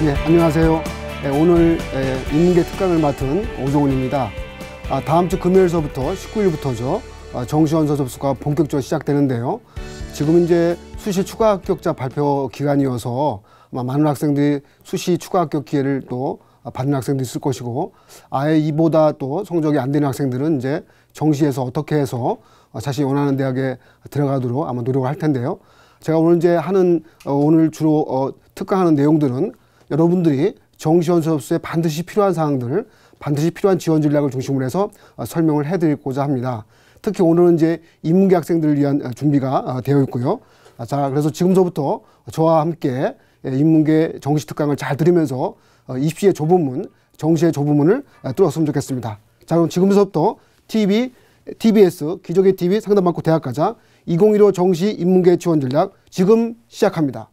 네, 안녕하세요. 오늘 인문계 특강을 맡은 오종훈입니다. 다음 주 금요일서부터 19일부터죠. 정시원서 접수가 본격적으로 시작되는데요. 지금 이제 수시 추가 합격자 발표 기간이어서 아마 많은 학생들이 수시 추가 합격 기회를 또 받는 학생도 있을 것이고, 아예 이보다 또 성적이 안 되는 학생들은 이제 정시에서 어떻게 해서 자신이 원하는 대학에 들어가도록 아마 노력을 할 텐데요. 제가 오늘 이제 오늘 주로 특강하는 내용들은 여러분들이 정시원서 접수에 반드시 필요한 사항들, 반드시 필요한 지원 전략을 중심으로 해서 설명을 해드리고자 합니다. 특히 오늘은 이제 인문계 학생들을 위한 준비가 되어 있고요. 자, 그래서 지금서부터 저와 함께 인문계 정시 특강을 잘 들으면서 입시의 좁은 문, 정시의 좁은 문을 뚫었으면 좋겠습니다. 자, 그럼 지금서부터 TBS 기적의 TV 상담받고 대학 가자 2015 정시 인문계 지원 전략 지금 시작합니다.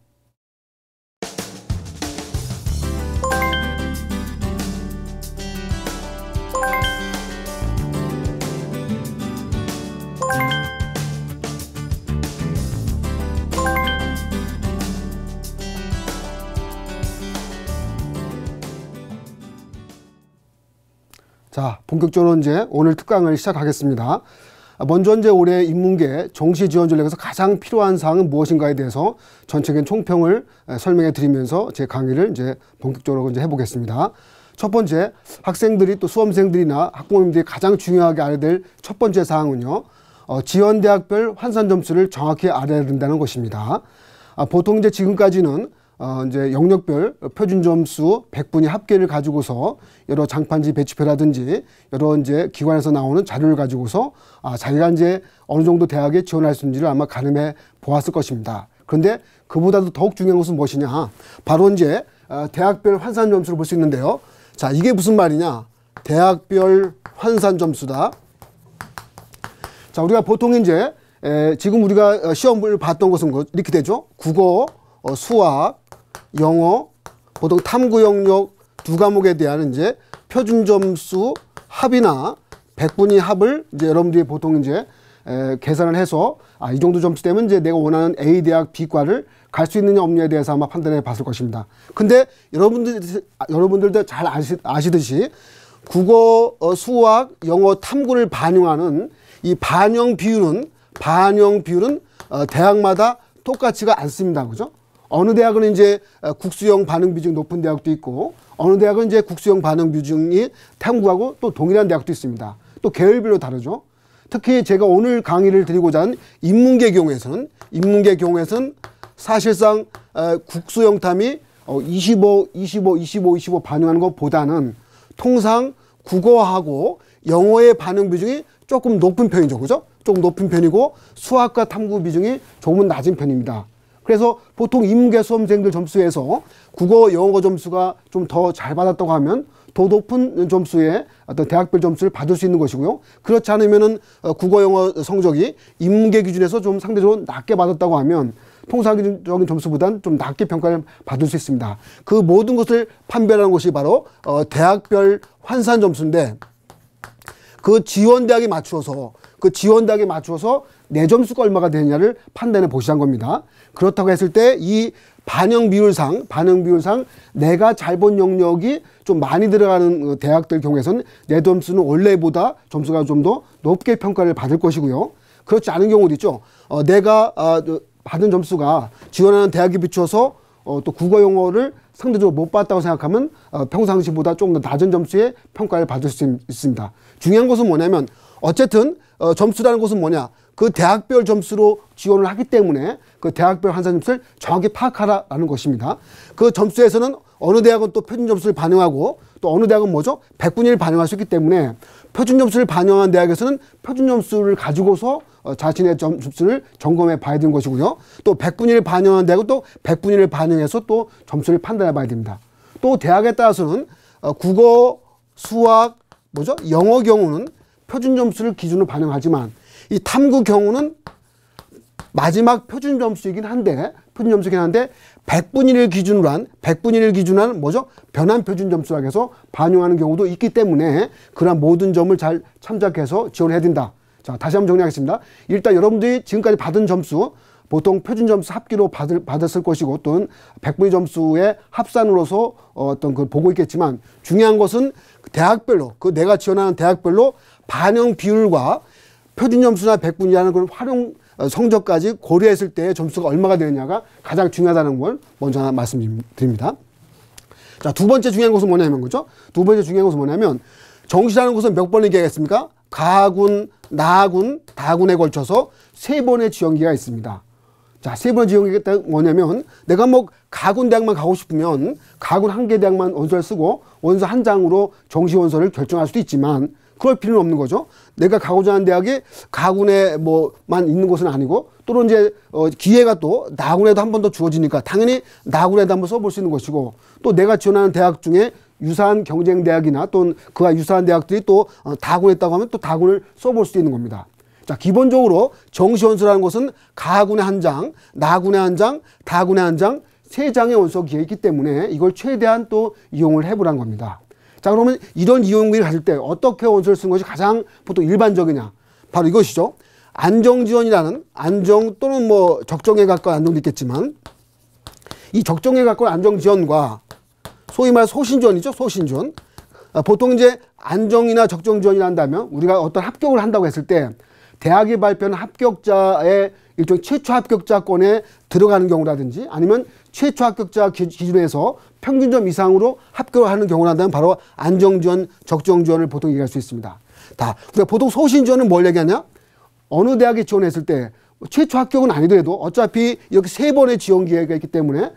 자, 본격적으로 이제 오늘 특강을 시작하겠습니다. 먼저 이제 올해 인문계 정시 지원 전략에서 가장 필요한 사항은 무엇인가에 대해서 전체적인 총평을 설명해 드리면서 제 강의를 이제 본격적으로 이제 해보겠습니다. 첫 번째, 학생들이 또 수험생들이나 학부모님들이 가장 중요하게 알아야 될 첫 번째 사항은요, 지원 대학별 환산 점수를 정확히 알아야 된다는 것입니다. 보통 이제 지금까지는 이제 영역별 표준 점수 100분위 합계를 가지고서 여러 장판지 배치표라든지 여러 이제 기관에서 나오는 자료를 가지고서 자기가 이제 어느 정도 대학에 지원할 수 있는지를 아마 가늠해 보았을 것입니다. 그런데 그보다도 더욱 중요한 것은 무엇이냐? 바로 이제 대학별 환산 점수를 볼 수 있는데요. 자, 이게 무슨 말이냐? 대학별 환산 점수다. 자, 우리가 보통 이제 지금 우리가 시험을 봤던 것은 이렇게 되죠. 국어, 수학, 영어, 보통 탐구 영역 두 과목에 대한 이제 표준 점수 합이나 100분위 합을 이제 여러분들이 보통 이제 계산을 해서 이 정도 점수 되면 이제 내가 원하는 A 대학 B과를 갈 수 있느냐 없느냐에 대해서 아마 판단해 봤을 것입니다. 근데 여러분들도 잘 아시듯이 국어, 수학, 영어, 탐구를 반영하는 이 반영 비율은 대학마다 똑같지가 않습니다. 그죠? 어느 대학은 이제 국수형 반응 비중이 높은 대학도 있고, 어느 대학은 이제 국수형 반응 비중이 탐구하고 또 동일한 대학도 있습니다. 또 계열별로 다르죠. 특히 제가 오늘 강의를 드리고자 하는 인문계 경우에서는 사실상 국수형 탐이 25 반영하는 것보다는 통상 국어하고 영어의 반응 비중이 조금 높은 편이죠. 그죠? 조금 높은 편이고 수학과 탐구 비중이 조금은 낮은 편입니다. 그래서 보통 인문계 수험생들 점수에서 국어, 영어 점수가 좀 더 잘 받았다고 하면 더 높은 점수의 어떤 대학별 점수를 받을 수 있는 것이고요. 그렇지 않으면은 국어, 영어 성적이 인문계 기준에서 좀 상대적으로 낮게 받았다고 하면 통상적인 점수보다는 좀 낮게 평가를 받을 수 있습니다. 그 모든 것을 판별하는 것이 바로 대학별 환산 점수인데, 그 지원 대학에 맞추어서 내 점수가 얼마가 되느냐를 판단해 보시란 겁니다. 그렇다고 했을 때 이 반영 비율상 내가 잘 본 영역이 좀 많이 들어가는 대학들 경우에서는 내 점수는 원래보다 점수가 좀 더 높게 평가를 받을 것이고요. 그렇지 않은 경우도 있죠. 내가 받은 점수가 지원하는 대학에 비춰서 또 국어 영어를 상대적으로 못 받았다고 생각하면 평상시보다 조금 더 낮은 점수의 평가를 받을 수 있습니다. 중요한 것은 뭐냐면 어쨌든 점수라는 것은 뭐냐? 그 대학별 점수로 지원을 하기 때문에 그 대학별 환산 점수를 정확히 파악하라는 것입니다. 그 점수에서는 어느 대학은 또 표준 점수를 반영하고 또 어느 대학은 뭐죠? 100분위를 반영할 수 있기 때문에 표준 점수를 반영한 대학에서는 표준 점수를 가지고서 자신의 점수를 점검해 봐야 되는 것이고요. 또 100분위를 반영한 대학은 또 100분위를 반영해서 또 점수를 판단해 봐야 됩니다. 또 대학에 따라서는 국어, 수학, 영어 경우는 표준 점수를 기준으로 반영하지만 이 탐구 경우는 마지막 표준 점수이긴 한데 100분위를 기준으로 한 변환 표준 점수라고 해서 반영하는 경우도 있기 때문에 그러한 모든 점을 잘 참작해서 지원해야 된다. 자, 다시 한번 정리하겠습니다. 일단 여러분들이 지금까지 받은 점수 보통 표준 점수 합기로 받았을 것이고 또는 100분위 점수의 합산으로서 어떤 걸 보고 있겠지만 중요한 것은 대학별로 그 내가 지원하는 대학별로 반영 비율과 표준 점수나 100분위라는 그런 활용 성적까지 고려했을 때 점수가 얼마가 되느냐가 가장 중요하다는 걸 먼저 하나 말씀드립니다. 자, 두 번째 중요한 것은 뭐냐면 그죠? 두 번째 중요한 것은 뭐냐면 정시라는 것은 몇 번을 얘기하겠습니까? 가군, 나군, 다군에 걸쳐서 3번의 지원기가 있습니다. 자, 3번의 지원기가 뭐냐면 내가 뭐 가군 대학만 가고 싶으면 가군 1개 대학만 원서를 쓰고 원서 한 장으로 정시 원서를 결정할 수도 있지만 그럴 필요는 없는 거죠. 내가 가고자 하는 대학이 가군에 뭐만 있는 것은 아니고 또는 이제 기회가 또 나군에도 한 번 더 주어지니까 당연히 나군에도 한번 써볼 수 있는 것이고 또 내가 지원하는 대학 중에 유사한 경쟁 대학이나 또는 그와 유사한 대학들이 또 다군에 있다고 하면 또 다군을 써볼 수 있는 겁니다. 자, 기본적으로 정시원서라는 것은 가군에 한 장, 나군에 한 장, 다군에 한 장, 3장의 원서 기회가 있기 때문에 이걸 최대한 또 이용을 해보라는 겁니다. 자, 그러면 이런 이용기를 가질 때 어떻게 원서를 쓰는 것이 가장 보통 일반적이냐? 바로 이것이죠. 안정지원이라는 안정 또는 뭐 적정에 가까운 안정도 있겠지만 이 적정에 가까운 안정지원과 소위 말해 소신지원이죠. 소신지원. 보통 이제 안정이나 적정지원이라 한다면 우리가 어떤 합격을 한다고 했을 때 대학이 발표하는 합격자의 일종의 최초 합격자권에 들어가는 경우라든지 아니면 최초 합격자 기준에서 평균점 이상으로 합격을 하는 경우라면 바로 안정지원, 적정지원을 보통 얘기할 수 있습니다. 우리가 보통 소신지원은 뭘 얘기하냐? 어느 대학에 지원했을 때 최초 합격은 아니더라도 어차피 이렇게 3번의 지원 기회가 있기 때문에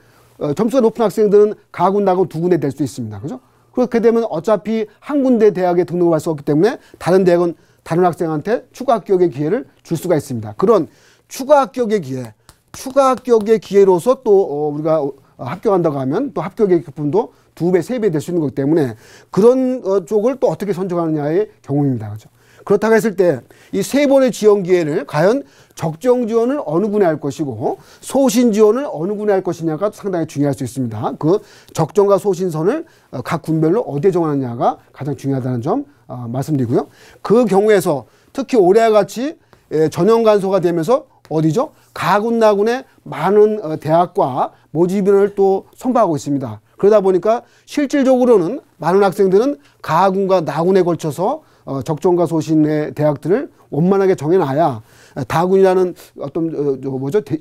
점수가 높은 학생들은 가군, 나군 2군데 될 수 있습니다. 그죠? 그렇게 되면 어차피 한 군데 대학에 등록을 할 수 없기 때문에 다른 대학은 다른 학생한테 추가 합격의 기회를 줄 수가 있습니다. 그런 추가 합격의 기회로서 또 우리가 합격한다고 하면 또 합격의 부분도 2배, 3배 될 수 있는 거기 때문에 그런 쪽을 또 어떻게 선정하느냐의 경우입니다. 그죠? 그렇다고 했을 때 이 3번의 지원 기회를 과연 적정 지원을 어느 군에 할 것이고 소신 지원을 어느 군에 할 것이냐가 상당히 중요할 수 있습니다. 그 적정과 소신선을 각 군별로 어디에 정하느냐가 가장 중요하다는 점 말씀드리고요. 그 경우에서 특히 올해와 같이 전형 간소가 되면서 어디죠? 가군, 나군의 많은 대학과 모집인을 또 선발하고 있습니다. 그러다 보니까 실질적으로는 많은 학생들은 가군과 나군에 걸쳐서 적정과 소신의 대학들을 원만하게 정해놔야 다군이라는 어떤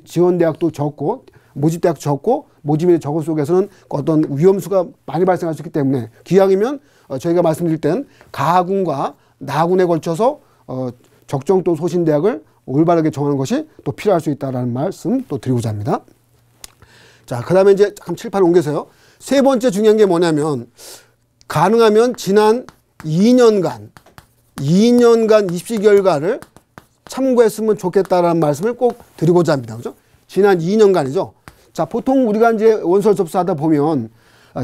지원 대학도 적고 모집 대학도 적고 모집인의 적은 속에서는 어떤 위험수가 많이 발생할 수 있기 때문에 기왕이면 저희가 말씀드릴 땐 가군과 나군에 걸쳐서 적정 또 소신 대학을 올바르게 정하는 것이 또 필요할 수 있다는 말씀 또 드리고자 합니다. 자, 그 다음에 이제 잠깐 칠판 옮겨서요. 3번째 중요한 게 뭐냐면 가능하면 지난 2년간 입시 결과를 참고했으면 좋겠다라는 말씀을 꼭 드리고자 합니다. 그죠? 지난 2년간이죠. 자, 보통 우리가 이제 원서를 접수하다 보면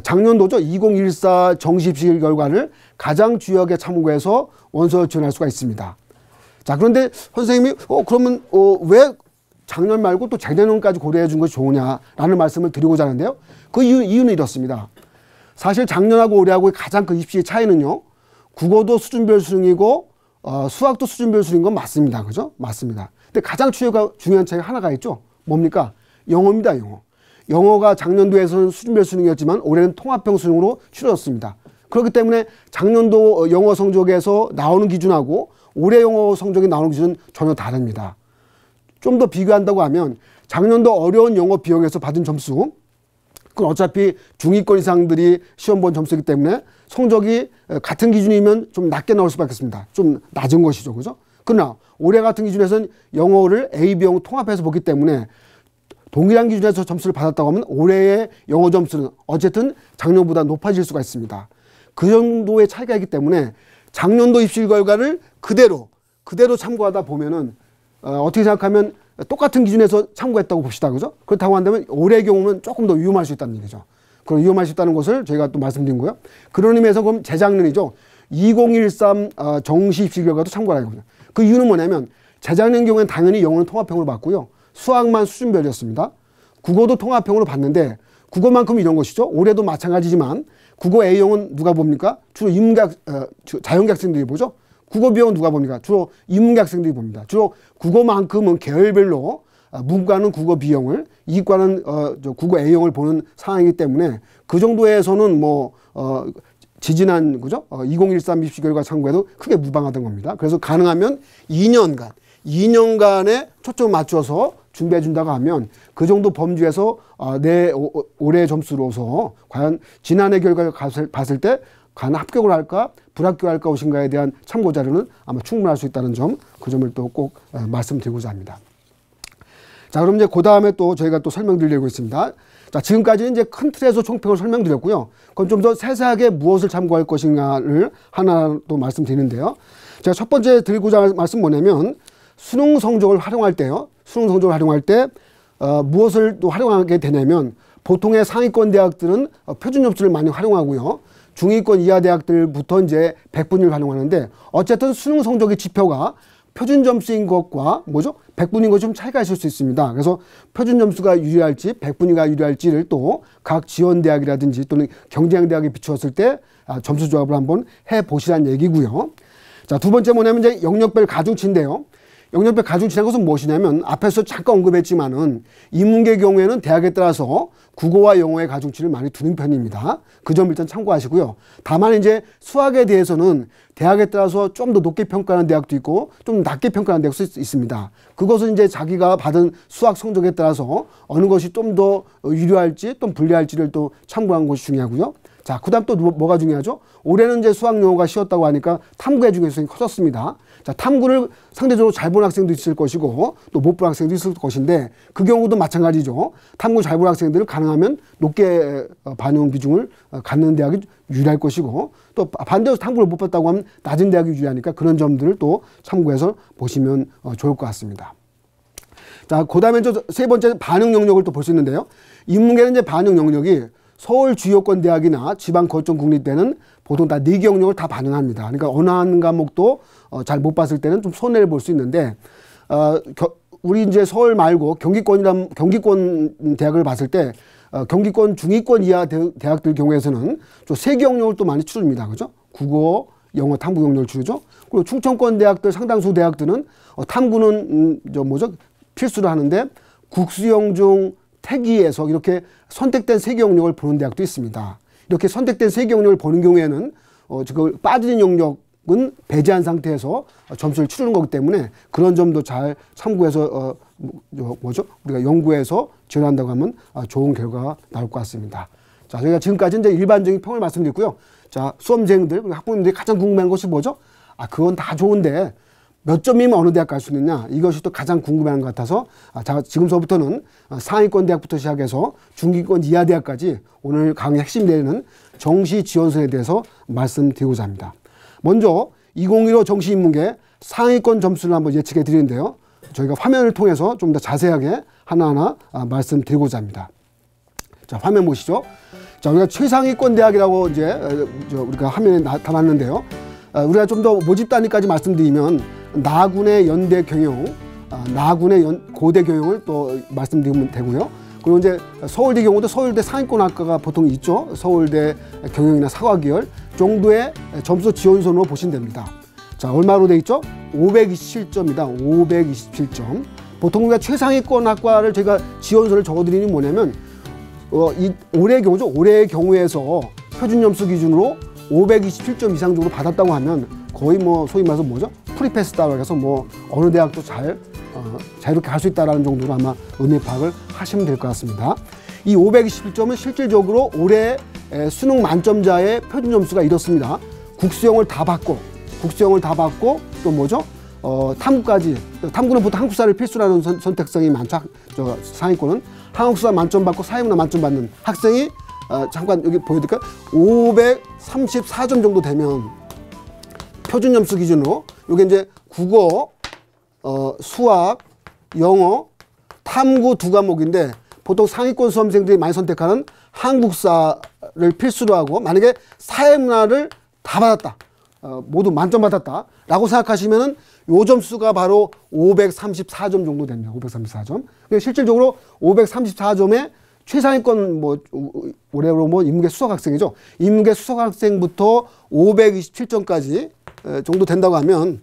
작년도죠. 2014 정시 입시 결과를 가장 주요하게 참고해서 원서를 지원할 수가 있습니다. 자, 그런데 선생님이 그러면 왜 작년 말고 또 재작년까지 고려해 준 것이 좋으냐라는 말씀을 드리고자 하는데요. 그 이유는 이렇습니다. 사실 작년하고 올해하고의 가장 큰 입시의 차이는요. 국어도 수준별 수능이고 수학도 수준별 수능인 건 맞습니다. 그죠? 맞습니다. 근데 가장 중요한 차이가 하나가 있죠. 뭡니까? 영어입니다. 영어가 작년도에서는 수준별 수능이었지만 올해는 통합형 수능으로 치러졌습니다. 그렇기 때문에 작년도 영어 성적에서 나오는 기준하고 올해 영어 성적이 나오는 기준은 전혀 다릅니다. 좀 더 비교한다고 하면 작년도 어려운 영어 비용에서 받은 점수, 그건 어차피 중위권 이상들이 시험 본 점수이기 때문에 성적이 같은 기준이면 좀 낮게 나올 수밖에 없습니다. 좀 낮은 것이죠. 그죠? 그러나 올해 같은 기준에서는 영어를 A, B형 통합해서 보기 때문에 동일한 기준에서 점수를 받았다고 하면 올해의 영어 점수는 어쨌든 작년보다 높아질 수가 있습니다. 그 정도의 차이가 있기 때문에 작년도 입시 결과를 그대로 참고하다 보면은 어떻게 생각하면 똑같은 기준에서 참고했다고 봅시다. 그죠? 그렇다고 한다면 올해의 경우는 조금 더 위험할 수 있다는 얘기죠. 그런 위험할 수 있다는 것을 저희가 또 말씀드린 거고요. 그런 의미에서 그럼 재작년이죠. 2013 정시 입시 결과도 참고를 하거든요. 그 이유는 뭐냐면 재작년 경우에는 당연히 영어는 통합형으로 봤고요. 수학만 수준별이었습니다. 국어도 통합형으로 봤는데 국어만큼 이런 것이죠. 올해도 마찬가지지만 국어 A형은 누가 봅니까? 주로 자연계 학생들이 보죠. 국어 B형은 누가 봅니까? 주로 인문계 학생들이 봅니다. 주로 국어만큼은 계열별로 문과는 국어 B형을, 이과는 국어 A형을 보는 상황이기 때문에 그 정도에서는 뭐 지지난 그죠? 2013 입시 결과 참고해도 크게 무방하던 겁니다. 그래서 가능하면 2년간에 초점을 맞춰서 준비해 준다고 하면 그 정도 범주에서 내 올해 점수로서 과연 지난해 결과를 봤을 때 과연 합격을 할까 불합격할까 것인가에 대한 참고 자료는 아마 충분할 수 있다는 점, 그 점을 또 꼭 말씀드리고자 합니다. 자, 그럼 이제 그 다음에 또 저희가 또 설명드리려고 있습니다. 자, 지금까지는 이제 큰 틀에서 총평을 설명드렸고요. 그럼 좀 더 세세하게 무엇을 참고할 것인가를 하나 또 말씀드리는데요. 제가 첫 번째 드리고자 할 말씀 뭐냐면 수능 성적을 활용할 때요. 수능 성적을 활용할 때 무엇을 또 활용하게 되냐면 보통의 상위권 대학들은 표준 점수를 많이 활용하고요. 중위권 이하 대학들부터 이제 백분위를 활용하는데 어쨌든 수능 성적의 지표가 표준 점수인 것과 뭐죠? 백분위인 것 좀 차이가 있을 수 있습니다. 그래서 표준 점수가 유리할지 백분위가 유리할지를 또 각 지원 대학이라든지 또는 경쟁 대학에 비추었을 때 점수 조합을 한번 해 보시라는 얘기고요. 자, 두 번째 뭐냐면 이제 영역별 가중치인데요. 영역별 가중치라는 것은 무엇이냐면 앞에서 잠깐 언급했지만은 인문계 경우에는 대학에 따라서 국어와 영어의 가중치를 많이 두는 편입니다. 그 점 일단 참고하시고요. 다만 이제 수학에 대해서는 대학에 따라서 좀 더 높게 평가하는 대학도 있고 좀 낮게 평가하는 대학도 있습니다. 그것은 이제 자기가 받은 수학 성적에 따라서 어느 것이 좀 더 유리할지 또 불리할지를 또 참고하는 것이 중요하고요. 자, 그 다음 또 뭐가 중요하죠? 올해는 이제 수학 영어가 쉬웠다고 하니까 탐구의 중요성이 커졌습니다. 자, 탐구를 상대적으로 잘 본 학생도 있을 것이고 또 못 본 학생도 있을 것인데 그 경우도 마찬가지죠. 탐구 잘 본 학생들을 가능하면 높게 반영 비중을 갖는 대학이 유리할 것이고 또 반대로 탐구를 못 봤다고 하면 낮은 대학이 유리하니까 그런 점들을 또 참고해서 보시면 좋을 것 같습니다. 자, 그 다음에 세 번째 반영 영역을 또 볼 수 있는데요. 인문계는 이제 반영 영역이 서울 주요권 대학이나 지방 거점 국립대는 보통 다 4개 영역을 다 반영합니다. 그러니까 어느 한 과목도 잘 못 봤을 때는 좀 손해를 볼 수 있는데 우리 이제 서울 말고 경기권 대학을 봤을 때 경기권 중위권 이하 대학들 경우에서는 좀 3개 영역을 또 많이 치릅니다. 그죠? 국어, 영어, 탐구 영역을 치르죠. 그리고 충청권 대학들 상당수 대학들은 탐구는 필수로 하는데 국수형 중 태기에서 이렇게 선택된 3개 영역을 보는 대학도 있습니다. 이렇게 선택된 3개 영역을 보는 경우에는 지금 빠진 영역은 배제한 상태에서 점수를 치르는 거기 때문에 그런 점도 잘 참고해서 우리가 연구해서 지원한다고 하면 좋은 결과가 나올 것 같습니다. 자, 저희가 지금까지 이제 일반적인 평을 말씀드렸고요. 자, 수험생들, 학부모님들이 가장 궁금한 것이 뭐죠? 그건 다 좋은데 몇 점이면 어느 대학 갈 수 있느냐, 이것이 또 가장 궁금한 것 같아서 지금서부터는 상위권 대학부터 시작해서 중기권 이하 대학까지 오늘 강의 핵심 내는 정시 지원서에 대해서 말씀드리고자 합니다. 먼저 2015 정시인문계 상위권 점수를 한번 예측해 드리는데요. 저희가 화면을 통해서 좀 더 자세하게 하나하나 말씀드리고자 합니다. 자, 화면 보시죠. 자, 우리가 최상위권 대학이라고 이제 우리가 화면에 나타났는데요. 우리가 좀 더 모집 단위까지 말씀드리면 나군의 연대 경영, 나군의 고대 경영을 또 말씀드리면 되고요. 그리고 이제 서울대 경우도 서울대 상위권 학과가 보통 있죠. 서울대 경영이나 사과계열 정도의 점수 지원선으로 보시면 됩니다. 자, 얼마로 돼 있죠? 527점이다. 527점. 보통 우리가 최상위권 학과를 제가 지원서를 적어드리는 게 뭐냐면 올해의 경우죠. 올해의 경우에서 표준 점수 기준으로 527점 이상 정도 받았다고 하면 거의 소위 말해서 프리패스다고 해서 어느 대학도 자유롭게 갈 수 있다라는 정도로 아마 의미 파악을 하시면 될 것 같습니다. 이 521점은 실질적으로 올해 수능 만점자의 표준 점수가 이렇습니다. 국수형을 다 받고 또 탐구까지. 탐구는 보통 한국사를 필수라는 선택성이 많죠. 상위권은 한국사 만점 받고 사회문화 만점 받는 학생이 잠깐 여기 보여드릴까요? 534점 정도 되면 표준 점수 기준으로 이게 이제 국어, 수학, 영어, 탐구 2과목인데 보통 상위권 수험생들이 많이 선택하는 한국사를 필수로 하고 만약에 사회문화를 다 받았다. 모두 만점 받았다. 라고 생각하시면은 요 점수가 바로 534점 정도 됩니다. 534점. 실질적으로 534점에 최상위권 올해로 인문계 수석학생이죠. 인문계 수석학생부터 527점까지 정도 된다고 하면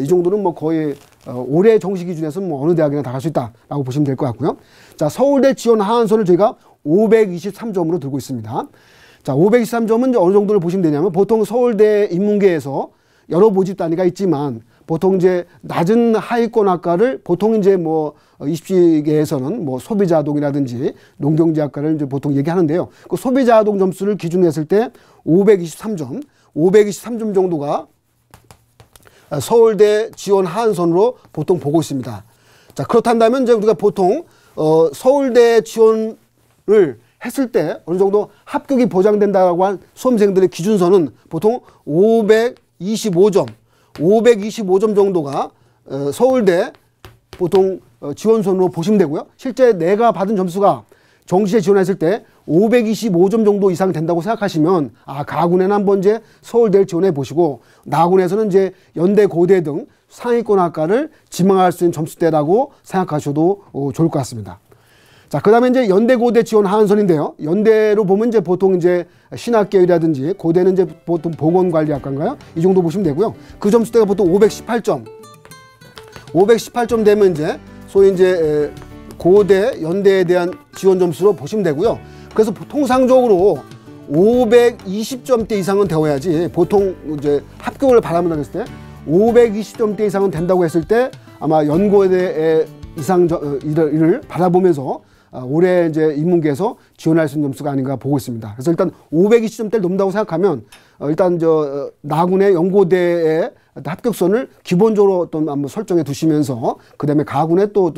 이 정도는 뭐 거의 올해 정시 기준에서는 뭐 어느 대학이나 다 갈 수 있다라고 보시면 될 것 같고요. 자, 서울대 지원 하한선을 저희가 523점으로 들고 있습니다. 자, 523점은 어느 정도를 보시면 되냐면 보통 서울대 인문계에서 여러 모집 단위가 있지만 보통 이제 낮은 하위권 학과를 보통 이제 뭐 입시계에서는 뭐 소비자아동이라든지 농경제학과를 이제 보통 얘기하는데요. 그 소비자아동 점수를 기준으로 했을 때 523점 정도가 서울대 지원 하한선으로 보통 보고 있습니다. 자, 그렇다면 이제 우리가 보통 서울대 지원을 했을 때 어느 정도 합격이 보장된다고 한 수험생들의 기준선은 보통 525점 정도가 서울대 보통 지원선으로 보시면 되고요. 실제 내가 받은 점수가 정시에 지원했을 때 525점 정도 이상 된다고 생각하시면 가군에는 한번 이제 서울대를 지원해 보시고 나군에서는 이제 연대, 고대 등 상위권 학과를 지망할 수 있는 점수대라고 생각하셔도 좋을 것 같습니다. 자, 그 다음에 이제 연대, 고대 지원 하한선인데요. 연대로 보면 이제 보통 이제 신학계열이라든지 고대는 이제 보통 보건관리학과인가요? 이 정도 보시면 되고요. 그 점수대가 보통 518점 되면 이제 소위 이제 고대, 연대에 대한 지원 점수로 보시면 되고요. 그래서 통상적으로 520점대 이상은 되어야지 보통 이제 합격을 바라본다고 했을 때 520점대 이상은 된다고 했을 때 아마 연고대 이를 바라보면서 올해 이제 인문계에서 지원할 수 있는 점수가 아닌가 보고 있습니다. 그래서 일단 520점대를 넘는다고 생각하면 일단 나군의 연고대의 합격선을 기본적으로 어떤 한번 설정해 두시면서 그다음에 가군에 또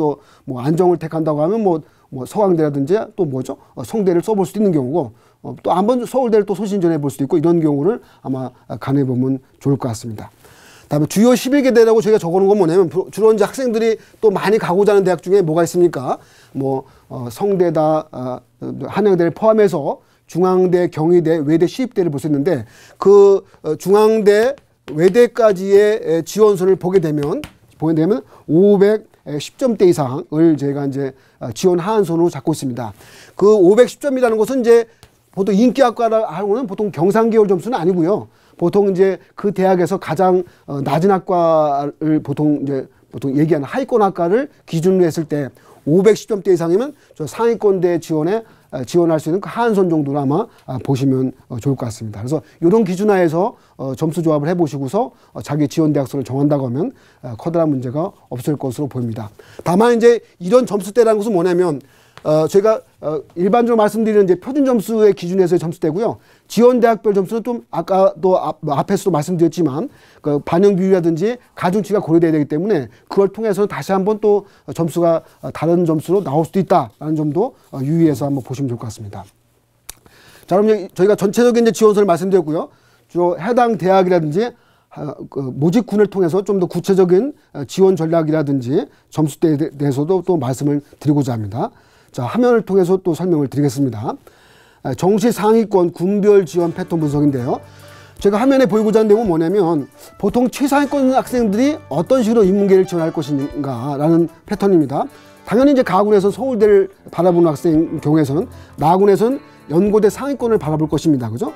뭐 안정을 택한다고 하면 뭐 서강대라든지 또 뭐죠? 성대를 써볼 수도 있는 경우고 또 한번 서울대를 또 소신전해 볼 수도 있고 이런 경우를 아마 간해 보면 좋을 것 같습니다. 다음에 주요 11개대라고 저희가 적어놓은 건 뭐냐면 주로 이제 학생들이 또 많이 가고자 하는 대학 중에 뭐가 있습니까? 뭐 성대다, 한양대를 포함해서 중앙대, 경희대, 외대, 시립대를 볼 수 있는데 그 중앙대, 외대까지의 지원선을 보게 되면 510점대 이상을 저희가 이제 지원 하한선으로 잡고 있습니다. 그 510점이라는 것은 이제 보통 인기학과라고는 보통 경상계열 점수는 아니고요. 보통 이제 그 대학에서 가장 낮은 학과를 보통 얘기하는 하위권 학과를 기준으로 했을 때 510점대 이상이면 저 상위권대 지원할 수 있는 그 하한선 정도로 아마 보시면 좋을 것 같습니다. 그래서 이런 기준하에서 점수 조합을 해보시고서 자기 지원 대학선을 정한다고 하면 커다란 문제가 없을 것으로 보입니다. 다만 이제 이런 점수대라는 것은 뭐냐면 저희가 일반적으로 말씀드리는 이제 표준 점수의 기준에서의 점수대고요. 지원 대학별 점수는 좀 아까도 앞에서도 말씀드렸지만 그 반영 비율이라든지 가중치가 고려돼야 되기 때문에 그걸 통해서 다시 한번 또 점수가 다른 점수로 나올 수도 있다라는 점도 유의해서 한번 보시면 좋을 것 같습니다. 자, 그럼 저희가 전체적인 이제 지원서를 말씀드렸고요. 주로 해당 대학이라든지 모집군을 통해서 좀 더 구체적인 지원 전략이라든지 점수대에 대해서도 또 말씀을 드리고자 합니다. 자, 화면을 통해서 또 설명을 드리겠습니다. 정시 상위권 군별 지원 패턴 분석인데요. 제가 화면에 보이고자 하는 내용은 뭐냐면 보통 최상위권 학생들이 어떤 식으로 인문계를 지원할 것인가라는 패턴입니다. 당연히 이제 가군에서 서울대를 바라보는 학생 경우에서는 나군에서는 연고대 상위권을 바라볼 것입니다. 그죠?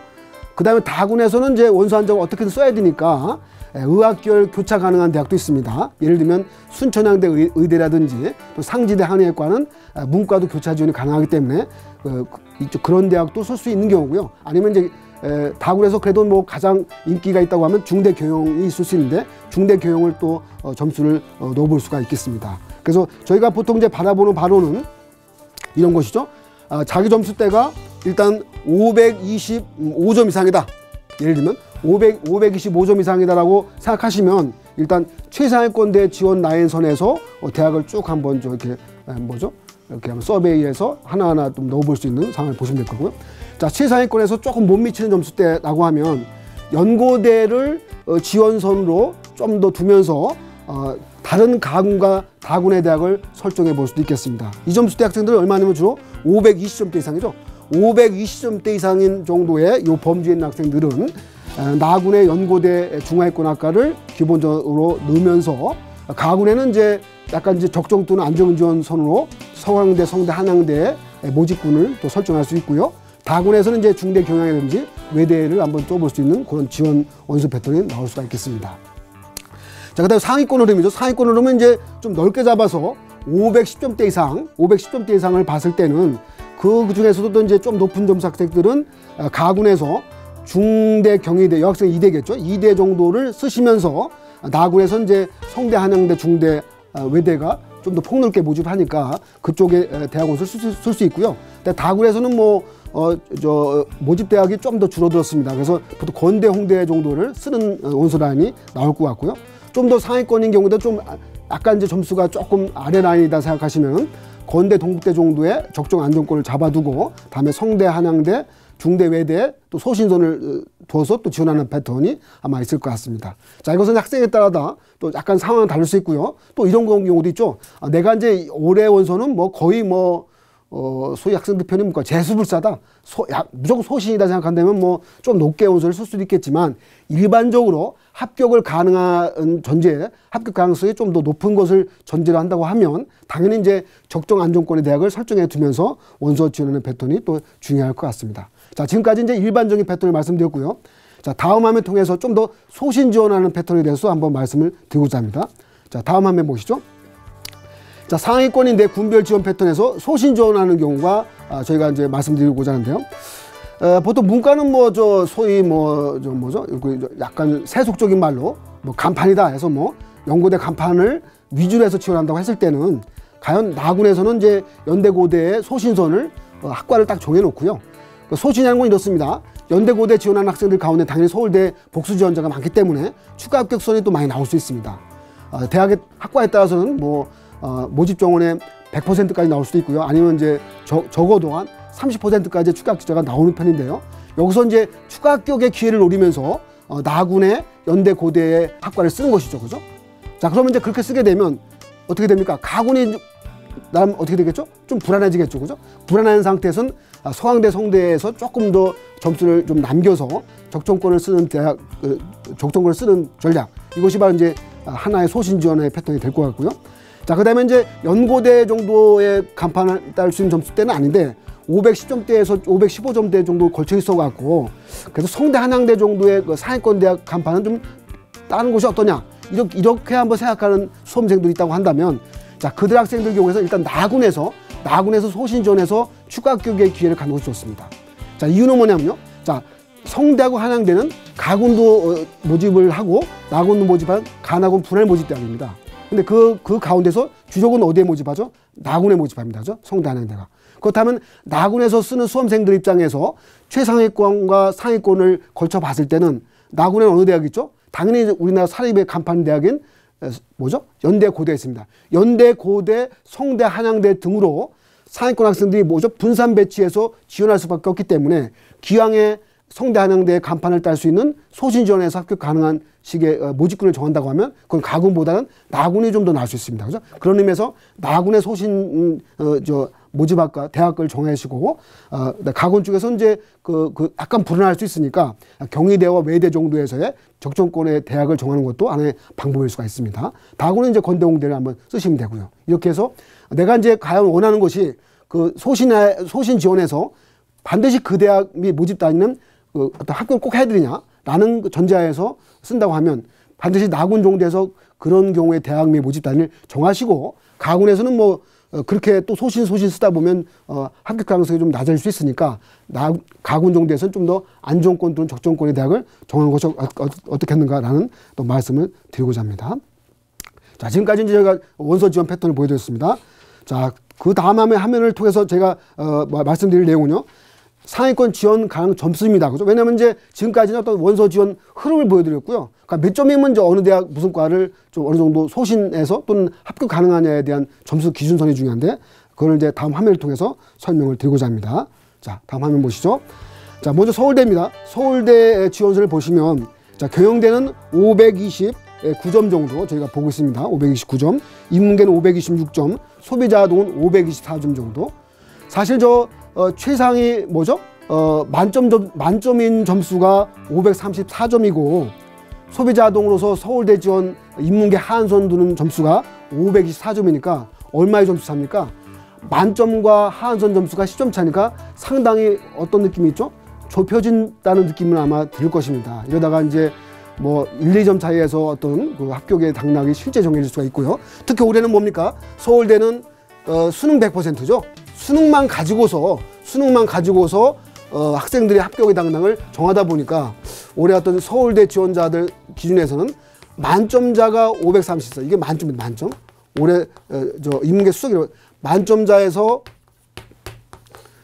그 다음에 다군에서는 이제 원서 한정을 어떻게든 써야 되니까 의학계열 교차 가능한 대학도 있습니다. 예를 들면 순천향대 의대라든지 또 상지대 한의학과는 문과도 교차 지원이 가능하기 때문에 그런 대학도 쓸 수 있는 경우고요. 아니면 이제 다군에서 그래도 뭐 가장 인기가 있다고 하면 중대 교영이 있을 수 있는데 중대 교영을 또 점수를 넣어볼 수가 있겠습니다. 그래서 저희가 보통 이제 바라보는 바로는 이런 것이죠. 자기 점수대가 일단 525점 이상이다. 예를 들면 525점 이상이다라고 생각하시면 일단 최상위권대 지원 라인선에서 대학을 쭉 한번 이렇게 이렇게 한번 서베이해서 하나하나 좀 넣어볼 수 있는 상황을 보시면 될 거고요. 자, 최상위권에서 조금 못 미치는 점수대라고 하면 연고대를 지원선으로 좀 더 두면서 다른 가군과 다군의 대학을 설정해 볼 수도 있겠습니다. 이 점수대 학생들은 얼마냐면 주로 520점대 이상이죠. 520점대 이상인 정도의 요 범주에 있는 학생들은 나군의 연고대 중하위권 학과를 기본적으로 넣으면서 가군에는 이제 약간 이제 적정 또는 안정 지원선으로 서강대, 성대, 한양대 모집군을 또 설정할 수 있고요. 다군에서는 이제 중대 경영이라든지 외대를 한번 쪄볼 수 있는 그런 지원 원수 패턴이 나올 수가 있겠습니다. 자, 그다음에 상위권 흐름이죠. 상위권 흐름은 이제 좀 넓게 잡아서 510점대 이상, 510점대 이상을 봤을 때는 그 중에서도 이제 좀 높은 점수 학생들은 가군에서 중대, 경희대, 여학생 2대겠죠. 2대 정도를 쓰시면서 나군에서 이제 성대, 한양대, 중대, 외대가 좀 더 폭넓게 모집하니까 그쪽에 대학원을 쓸 수 있고요. 근데 다군에서는 모집 대학이 좀 더 줄어들었습니다. 그래서 보통 건대, 홍대 정도를 쓰는 원서 라인이 나올 것 같고요. 좀 더 상위권인 경우도 좀 약간 이제 점수가 조금 아래 라인이다 생각하시면 건대, 동국대 정도의 적정 안정권을 잡아두고 다음에 성대, 한양대, 중대, 외대 또 소신선을 둬서 또 지원하는 패턴이 아마 있을 것 같습니다. 자, 이것은 학생에 따라 또 약간 상황은 다를 수 있고요. 또 이런 경우도 있죠. 내가 이제 올해 원서는 거의 소위 학생들 편이 재수불사다. 무조건 소신이다 생각한다면 좀 높게 원서를 쓸 수도 있겠지만 일반적으로 합격을 가능한 전제, 합격 가능성이 좀 더 높은 것을 전제로 한다고 하면 당연히 이제 적정 안정권의 대학을 설정해 두면서 원서 지원하는 패턴이 또 중요할 것 같습니다. 자, 지금까지 이제 일반적인 패턴을 말씀드렸고요. 자, 다음 화면 통해서 좀 더 소신 지원하는 패턴에 대해서 한번 말씀을 드리고자 합니다. 자, 다음 화면 보시죠. 자, 상위권인데 군별 지원 패턴에서 소신 지원하는 경우가 저희가 이제 말씀드리고자 하는데요. 보통 문과는 소위 약간 세속적인 말로 간판이다 해서 연고대 간판을 위주로 해서 지원한다고 했을 때는 과연 나군에서는 이제 연대고대의 소신선을 학과를 딱 정해놓고요. 소신이라는 건 이렇습니다. 연대고대 지원하는 학생들 가운데 당연히 서울대 복수 지원자가 많기 때문에 추가 합격선이 또 많이 나올 수 있습니다. 대학의 학과에 따라서는 모집 정원에 100%까지 나올 수도 있고요. 아니면 이제 적어도 한 30%까지 추가 합격자가 나오는 편인데요. 여기서 이제 추가 합격의 기회를 노리면서 나군의 연대 고대의 학과를 쓰는 것이죠. 그죠? 자, 그러면 이제 그렇게 쓰게 되면 어떻게 됩니까? 가군이 나름 어떻게 되겠죠? 좀 불안해지겠죠. 그죠? 불안한 상태에서는 서강대, 성대에서 조금 더 점수를 좀 남겨서 적정권을 쓰는 대학, 적정권을 쓰는 전략. 이것이 바로 이제 하나의 소신 지원의 패턴이 될 것 같고요. 자, 그 다음에 이제 연고대 정도의 간판을 딸 수 있는 점수대는 아닌데 510점대에서 515점대 정도 걸쳐 있어 갖고 그래서 성대, 한양대 정도의 상위권 대학 간판은 좀 따는 곳이 어떠냐 이렇게 한번 생각하는 수험생들이 있다고 한다면 자, 그들 학생들 경우에서 일단 나군에서 소신 지원해서 추가 합격의 기회를 갖는 것이 좋습니다. 자, 이유는 뭐냐면요. 자, 성대하고 한양대는 가군도 모집을 하고 나군도 모집한 간하군 분할 모집 대학입니다. 근데 그 가운데서 주력은 어디에 모집하죠? 나군에 모집합니다. 그죠? 성대, 한양대가. 그렇다면 나군에서 쓰는 수험생들 입장에서 최상위권과 상위권을 걸쳐 봤을 때는 나군에는 어느 대학이 있죠? 당연히 우리나라 사립의 간판 대학인 연대, 고대에 있습니다. 연대, 고대, 성대, 한양대 등으로 상위권 학생들이 분산 배치해서 지원할 수밖에 없기 때문에 기왕에 성대, 한양대의 간판을 딸 수 있는 소신 지원에서 합격 가능한 식의 모집군을 정한다고 하면 그건 가군보다는 나군이 좀 더 나을 수 있습니다. 그죠? 그런 의미에서 나군의 소신 모집학과 대학을 정하시고 가군 쪽에서 이제 약간 불안할 수 있으니까 경희대와 외대 정도에서의 적정권의 대학을 정하는 것도 하나의 방법일 수가 있습니다. 다군은 이제 건대, 홍대를 한번 쓰시면 되고요. 이렇게 해서 내가 이제 과연 원하는 것이 소신 지원에서 반드시 그 대학 및 모집 단위는 어떤 학교를 꼭 해드리냐라는 전제하에서 쓴다고 하면 반드시 나군 정도에서 그런 경우에 대학 및 모집 단위를 정하시고 가군에서는 그렇게 또 소신 쓰다 보면 합격 가능성이 좀 낮아질 수 있으니까 가군 정도에서는 좀 더 안정권 또는 적정권의 대학을 정하는 것이 어떻겠는가라는 또 말씀을 드리고자 합니다. 자, 지금까지 이제 저희가 원서 지원 패턴을 보여드렸습니다. 자, 그 다음 화면을 통해서 제가 말씀드릴 내용은요. 상위권 지원 가능 점수입니다. 그죠? 왜냐면 이제 지금까지는 어떤 원서 지원 흐름을 보여드렸고요. 그러니까 몇 점이면 이제 어느 대학 무슨 과를 좀 어느 정도 소신해서 또는 합격 가능하냐에 대한 점수 기준선이 중요한데 그걸 이제 다음 화면을 통해서 설명을 드리고자 합니다. 자, 다음 화면 보시죠. 자, 먼저 서울대입니다. 서울대 지원서를 보시면 자, 경영대는 529점 정도 저희가 보고 있습니다. 529점. 인문계는 526점. 소비자아동은 524점 정도. 사실 최상위 만점인 점수가 534점이고 소비자아동으로서 서울대 지원 인문계 하한선 두는 점수가 524점이니까 얼마의 점수 차입니까? 만점과 하한선 점수가 10점 차니까 상당히 어떤 느낌이 있죠? 좁혀진다는 느낌을 아마 들 것입니다. 이러다가 이제 뭐 1, 2점 차이에서 어떤 그 합격의 당락이 실제 정해질 수가 있고요. 특히 올해는 뭡니까? 서울대는 수능 100%죠. 수능만 가지고서 학생들의 합격의 당락을 정하다 보니까 올해 어떤 서울대 지원자들 기준에서는 만점자가 534. 이게 만점입니다. 만점. 올해 인문계 수석이 만점자에서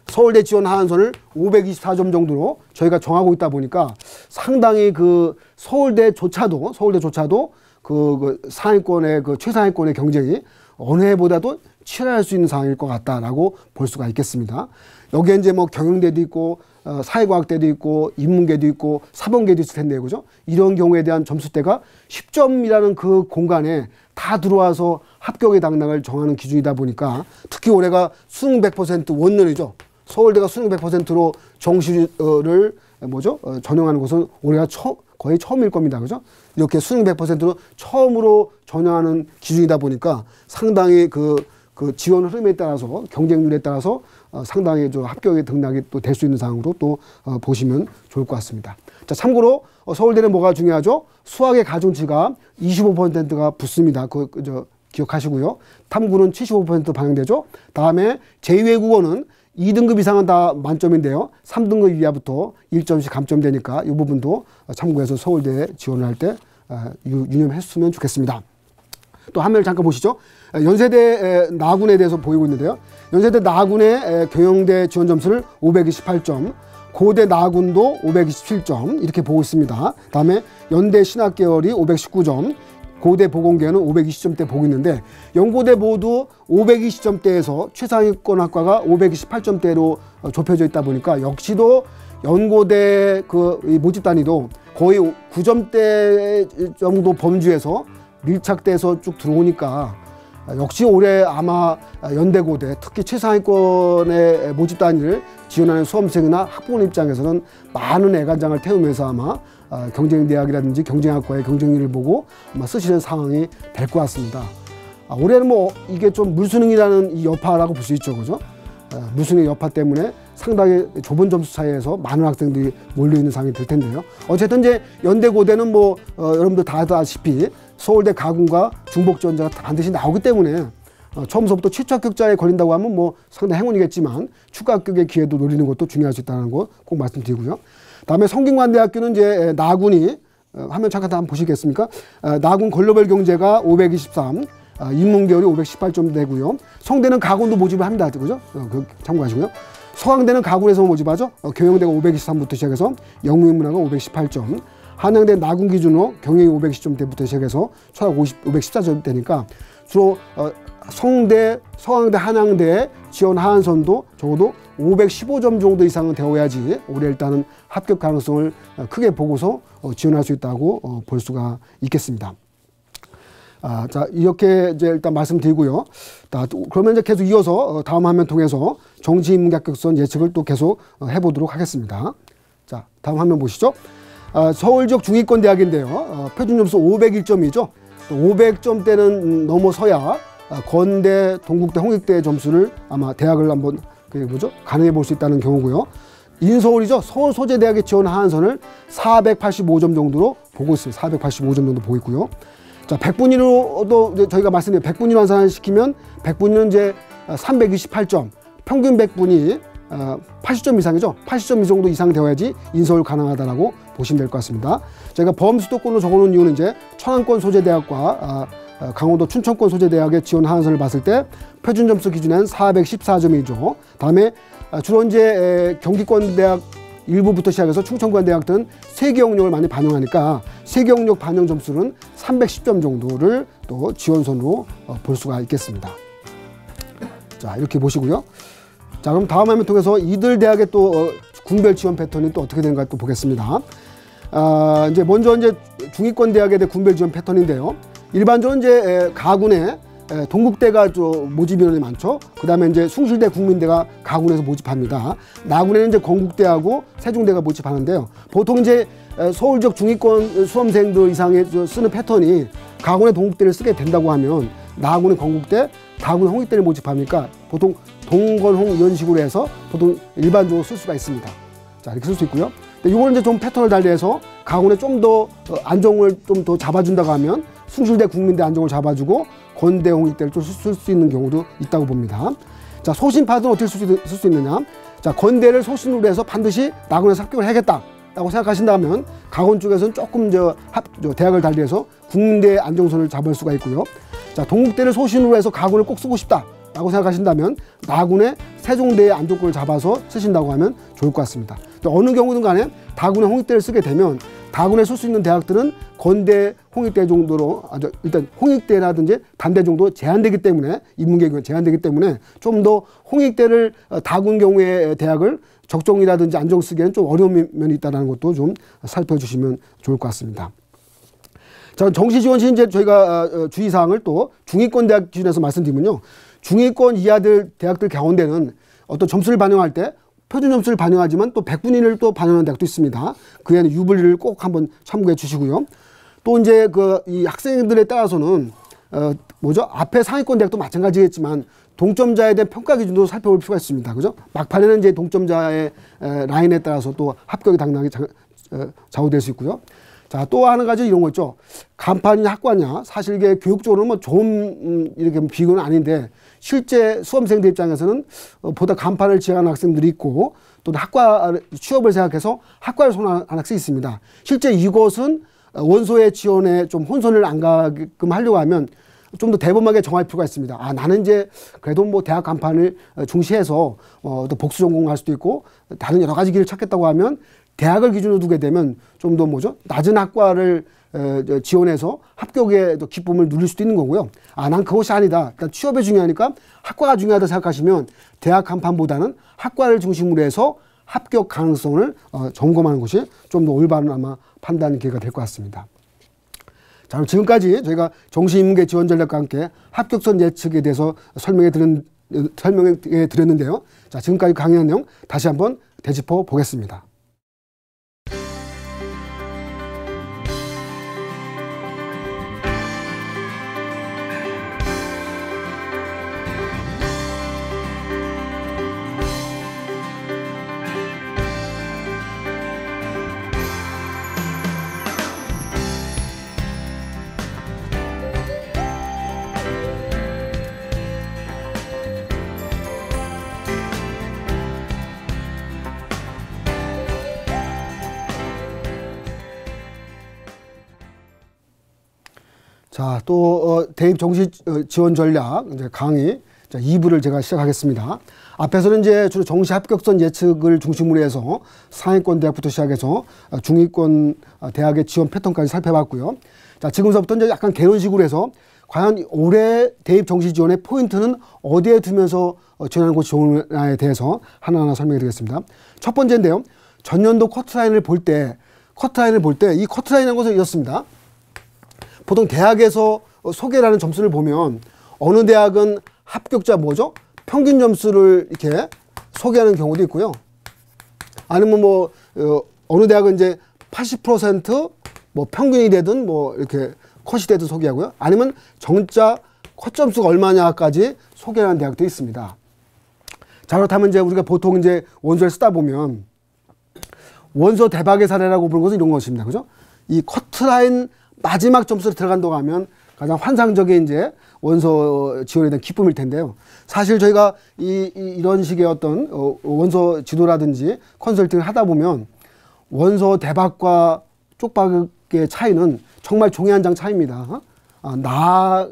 서울대 지원 하한선을 524점 정도로 저희가 정하고 있다 보니까 상당히 그 서울대조차도 그 상위권의 그 최상위권의 경쟁이 어느 해보다도 치열할 수 있는 상황일 것 같다라고 볼 수가 있겠습니다. 여기에 이제 뭐 경영대도 있고 사회과학대도 있고 인문계도 있고 사범계도 있을 텐데 그죠? 이런 경우에 대한 점수대가 10점이라는 그 공간에 다 들어와서 합격의 당락을 정하는 기준이다 보니까 특히 올해가 수능 100% 원년이죠. 서울대가 수능 100%로 정시를 전형하는 것은 올해가 거의 처음일 겁니다. 그죠? 이렇게 수능 100%로 처음으로 전형하는 기준이다 보니까 상당히 그 지원 흐름에 따라서 경쟁률에 따라서 상당히 합격의 등락이 또 될 수 있는 상황으로 또 보시면 좋을 것 같습니다. 자, 참고로 서울대는 뭐가 중요하죠? 수학의 가중치가 25%가 붙습니다. 기억하시고요. 탐구는 75% 반영되죠. 다음에 제2외국어는 2등급 이상은 다 만점인데요. 3등급 이하부터 1점씩 감점되니까 이 부분도 참고해서 서울대에 지원을 할 때 유념했으면 좋겠습니다. 또 화면을 잠깐 보시죠. 연세대 나군에 대해서 보이고 있는데요. 연세대 나군의 경영대 지원 점수를 528점, 고대 나군도 527점 이렇게 보고 있습니다. 다음에 연대 신학계열이 519점, 고대 보건계는 520점대 보고 있는데 연고대 모두 520점대에서 최상위권 학과가 528점대로 좁혀져 있다 보니까 역시도 연고대 이 모집 단위도 거의 9점대 정도 범주에서 밀착돼서 쭉 들어오니까 역시 올해 아마 연대고대 특히 최상위권의 모집 단위를 지원하는 수험생이나 학부모 입장에서는 많은 애간장을 태우면서 아마 경쟁대학이라든지 경쟁학과의 경쟁률을 보고 아마 쓰시는 상황이 될 것 같습니다. 올해는 뭐 이게 좀 물수능이라는 이 여파라고 볼 수 있죠. 그죠? 물수능 여파 때문에 상당히 좁은 점수 차이에서 많은 학생들이 몰려있는 상황이 될 텐데요. 어쨌든 이제 연대고대는 뭐 여러분들 다 아다시피 서울대 가군과 중복 지원자가 반드시 나오기 때문에 처음서부터 최초 합격자에 걸린다고 하면 뭐 상당히 행운이겠지만 추가 합격의 기회도 노리는 것도 중요할 수 있다는 거 꼭 말씀드리고요. 다음에 성균관대학교는 이제 나군이 화면 잠깐 한번 보시겠습니까? 나군 글로벌 경제가 523, 인문계열이 518점 되고요. 성대는 가군도 모집을 합니다. 그죠? 참고하시고요. 서강대는 가군에서 모집하죠. 경영대가 523부터 시작해서 영문문화가 518점, 한양대 나군 기준으로 경영이 510점대부터 시작해서 초약 514점 되니까 주로 성대, 서강대, 한양대 지원 하한선도 적어도 515점 정도 이상은 되어야지 올해 일단은 합격 가능성을 크게 보고서 지원할 수 있다고 볼 수가 있겠습니다. 자, 이렇게 이제 일단 말씀드리고요. 그러면 이제 계속 이어서 다음 화면 통해서 정시인문계 합격선 예측을 또 계속 해보도록 하겠습니다. 자, 다음 화면 보시죠. 서울 지역 중위권 대학인데요. 표준 점수 501점이죠. 500점대는 넘어서야 건대, 동국대, 홍익대 점수를 아마 대학을 한번 가능해 볼 수 있다는 경우고요. 인서울이죠. 서울 소재대학에 지원 하한선을 485점 정도로 보고 있어요. 485점 정도 보고 있고요. 자, 100분위로도 저희가 말씀드린 100분위로 환산시키면 100분위는 이제 328점, 평균 100분위 80점 이상이죠. 80점 이 정도 이상 되어야지 인서울 가능하다라고 보시면 될 것 같습니다. 저희가 범수도권으로 적어놓은 이유는 이제 천안권 소재대학과 강원도 춘천권 소재대학의 지원 하한선을 봤을 때 표준 점수 기준엔 414점이죠. 다음에 주로 이제 경기권 대학 일부부터 시작해서 충청권 대학들은 세계 영역을 많이 반영하니까 세계 영역 반영 점수는 310점 정도를 또 지원선으로 볼 수가 있겠습니다. 자, 이렇게 보시고요. 자, 그럼 다음 화면 통해서 이들 대학의 또 군별 지원 패턴이 또 어떻게 되는가 또 보겠습니다. 이제 먼저 이제 중위권 대학에 대한 군별 지원 패턴인데요. 일반적으로 이제 가군에 동국대가 모집 인원이 많죠. 그 다음에 이제 숭실대, 국민대가 가군에서 모집합니다. 나군에는 이제 건국대하고 세종대가 모집하는데요. 보통 이제 서울 지역 중위권 수험생들 이상의 쓰는 패턴이 가군에 동국대를 쓰게 된다고 하면 나군에 건국대, 가군에 홍익대를 모집하니까 보통 동건홍 이런 식으로 해서 보통 일반적으로 쓸 수가 있습니다. 자, 이렇게 쓸 수 있고요. 이걸 이제 좀 패턴을 달리해서 가군에 좀 더 안정을 좀 더 잡아준다고 하면 숭실대 국민대 안정을 잡아주고 건대 홍익대를 좀 쓸 수 있는 경우도 있다고 봅니다. 자, 소신파든 어떻게 쓸 수 있느냐? 자, 건대를 소신으로 해서 반드시 나군에서 합격을 해야겠다라고 생각하신다면 가군 쪽에서는 조금 대학을 달리해서 국민대 안정선을 잡을 수가 있고요. 자, 동국대를 소신으로 해서 가군을 꼭 쓰고 싶다라고 생각하신다면 나군의 세종대의 안정권을 잡아서 쓰신다고 하면 좋을 것 같습니다. 어느 경우든 간에 다군의 홍익대를 쓰게 되면 다군에 쓸 수 있는 대학들은 건대, 홍익대 정도로 일단 홍익대라든지 단대 정도 제한되기 때문에 인문계가 제한되기 때문에 좀 더 홍익대를 다군 경우의 대학을 적정이라든지 안정 쓰기에는 좀 어려운 면이 있다는 것도 좀 살펴주시면 좋을 것 같습니다. 자, 정시 지원 시 이제 저희가 주의사항을 또 중위권 대학 기준에서 말씀드리면요. 중위권 이하들 대학들 가운데는 어떤 점수를 반영할 때 표준 점수를 반영하지만 또 100분위를 또 반영하는 대학도 있습니다. 그에는 유불리를 꼭 한번 참고해 주시고요. 또 이제 이 학생들에 따라서는 앞에 상위권 대학도 마찬가지겠지만 동점자에 대한 평가 기준도 살펴볼 필요가 있습니다. 그죠? 막판에는 이제 동점자의 라인에 따라서 또 합격이 당당하게 좌우될 수 있고요. 자, 또 하나 가지 이런 거 있죠. 간판이냐 학과냐. 사실 이게 교육적으로는 뭐 좋은 이렇게 비교는 아닌데 실제 수험생들 입장에서는 보다 간판을 지향하는 학생들이 있고 또 학과 취업을 생각해서 학과를 선호하는 학생이 있습니다. 실제 이것은 원소의 지원에 좀 혼선을 안 가게끔 하려고 하면 좀 더 대범하게 정할 필요가 있습니다. 아, 나는 이제 그래도 뭐 대학 간판을 중시해서 또 복수 전공할 수도 있고 다른 여러 가지 길을 찾겠다고 하면 대학을 기준으로 두게 되면 좀 더 낮은 학과를 지원해서 합격의 기쁨을 누릴 수도 있는 거고요. 아, 난 그것이 아니다. 일단 취업이 중요하니까 학과가 중요하다 생각하시면 대학 간판보다는 학과를 중심으로 해서 합격 가능성을 점검하는 것이 좀 더 올바른 아마 판단 기회가 될 것 같습니다. 자, 그럼 지금까지 저희가 정시인문계 지원 전략과 함께 합격선 예측에 대해서 설명해 드렸는데요. 자, 지금까지 강의한 내용 다시 한번 되짚어 보겠습니다. 자, 또 대입 정시 지원 전략 이제 강의 2부를 제가 시작하겠습니다. 앞에서는 이제 주로 정시 합격선 예측을 중심으로 해서 상위권 대학부터 시작해서 중위권 대학의 지원 패턴까지 살펴봤고요. 자, 지금서부터 이제 약간 개론식으로 해서 과연 올해 대입 정시 지원의 포인트는 어디에 두면서 지원하는 것이 좋으냐에 대해서 하나하나 설명해 드리겠습니다. 첫 번째인데요. 전년도 커트라인을 볼 때 이 커트라인이라는 것은 이렇습니다. 보통 대학에서 소개라는 점수를 보면 어느 대학은 합격자 평균 점수를 이렇게 소개하는 경우도 있고요. 아니면 어느 대학은 이제 80% 평균이 되든 이렇게 컷이 되든 소개하고요. 아니면 정자 컷 점수가 얼마냐까지 소개하는 대학도 있습니다. 자, 그렇다면 이제 우리가 보통 이제 원서를 쓰다 보면 원서 대박의 사례라고 부르는 것은 이런 것입니다. 그죠? 이 커트라인 마지막 점수로 들어간다고 하면 가장 환상적인 이제 원서 지원에 대한 기쁨일 텐데요. 사실 저희가 이런 식의 어떤 원서 지도라든지 컨설팅을 하다 보면 원서 대박과 쪽박의 차이는 정말 종이 한 장 차이입니다.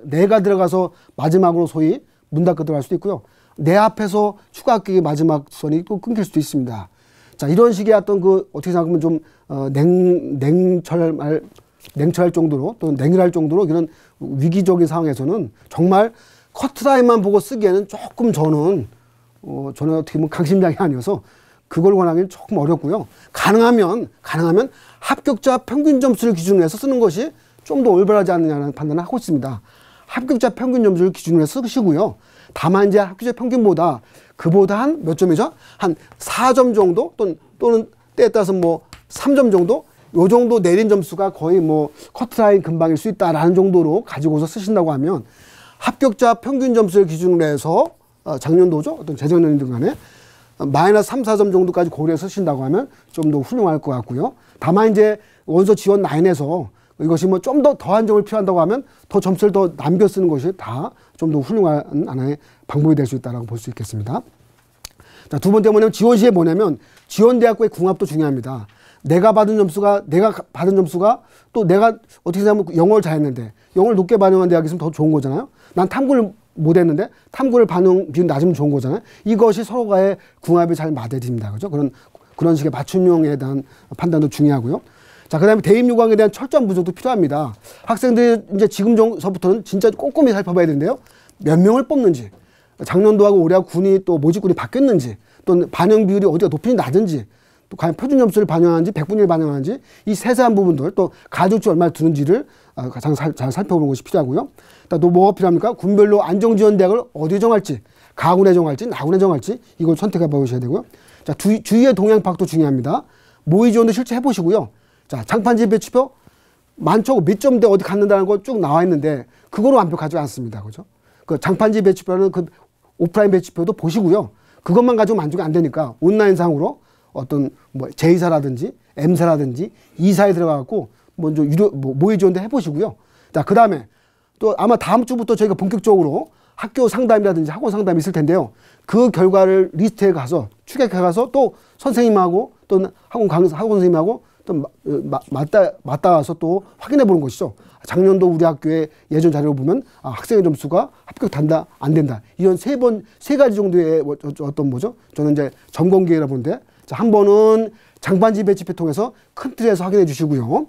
내가 들어가서 마지막으로 소위 문 닫고 들어갈 수도 있고요. 내 앞에서 추가 합격의 마지막 선이 또 끊길 수도 있습니다. 자, 이런 식의 어떤 어떻게 생각하면 좀 냉철할 정도로 또 냉혈할 정도로 이런 위기적인 상황에서는 정말 커트라인만 보고 쓰기에는 조금 저는 어떻게 보면 강심장이 아니어서 그걸 권하기는 조금 어렵고요. 가능하면 합격자 평균 점수를 기준으로 해서 쓰는 것이 좀 더 올바르지 않느냐는 판단을 하고 있습니다. 합격자 평균 점수를 기준으로 해서 쓰시고요. 다만 이제 합격자 평균보다 그보다 한 몇 점이죠? 한 4점 정도 또는 때에 따라서 3점 정도 요 정도 내린 점수가 거의 커트라인 근방일 수 있다라는 정도로 가지고서 쓰신다고 하면 합격자 평균 점수를 기준으로 해서 작년도죠. 어떤 재작년이든 간에 마이너스 3, 4점 정도까지 고려해서 쓰신다고 하면 좀 더 훌륭할 것 같고요. 다만 이제 원서 지원 라인에서 이것이 뭐 좀 더 더한 점을 필요한다고 하면 더 점수를 더 남겨 쓰는 것이 다 좀 더 훌륭한 하나의 방법이 될 수 있다고 볼 수 있겠습니다. 자, 두 번째 뭐냐면 지원 시에 뭐냐면 지원대학과의 궁합도 중요합니다. 내가 받은 점수가 또 내가 어떻게 생각하면 영어를 잘했는데 영어를 높게 반영한 대학이 있으면 더 좋은 거잖아요. 난 탐구를 못했는데 탐구를 반영 비율 낮으면 좋은 거잖아요. 이것이 서로가의 궁합이 잘 맞아집니다. 그죠? 그런 식의 맞춤형에 대한 판단도 중요하고요. 자, 그 다음에 대입 요강에 대한 철저한 분석도 필요합니다. 학생들이 이제 지금서부터는 진짜 꼼꼼히 살펴봐야 되는데요. 몇 명을 뽑는지, 작년도하고 올해하고 군이 또 모집군이 바뀌었는지, 또 반영 비율이 어디가 높은지 낮은지, 또 과연 표준 점수를 반영하는지, 백분위를 반영하는지, 이 세세한 부분들, 또 가중치 얼마나 두는지를 가장 잘 살펴보는 것이 필요하고요. 또 뭐가 필요합니까? 군별로 안정지원 대학을 어디에 정할지, 가군에 정할지, 나군에 정할지, 이걸 선택해 보셔야 되고요. 자, 주위의 동향 파악도 중요합니다. 모의 지원도 실제 해보시고요. 자, 장판지 배치표 많죠. 몇 점대 어디 갔는다는 거 쭉 나와 있는데 그거로 완벽하지 않습니다. 그죠? 그 장판지 배치표는 그 오프라인 배치표도 보시고요. 그것만 가지고 만족이 안 되니까 온라인상으로 어떤 뭐 제2사라든지 M사라든지 2사에 들어가갖고 먼저 모의 지원도 해보시고요. 자, 그 다음에 또 아마 다음 주부터 저희가 본격적으로 학교 상담이라든지 학원 상담이 있을 텐데요. 그 결과를 리스트에 가서 추격해 가서 또 선생님하고 또 학원 선생님하고 또 맞닿아서 또 확인해 보는 것이죠. 작년도 우리 학교의 예전 자료를 보면 학생의 점수가 합격된다 안 된다 이런 세 가지 정도의 어떤 뭐죠? 저는 이제 점검 기회라 보는데, 자, 한 번은 장반지 배치표 통해서 큰 틀에서 확인해 주시고요.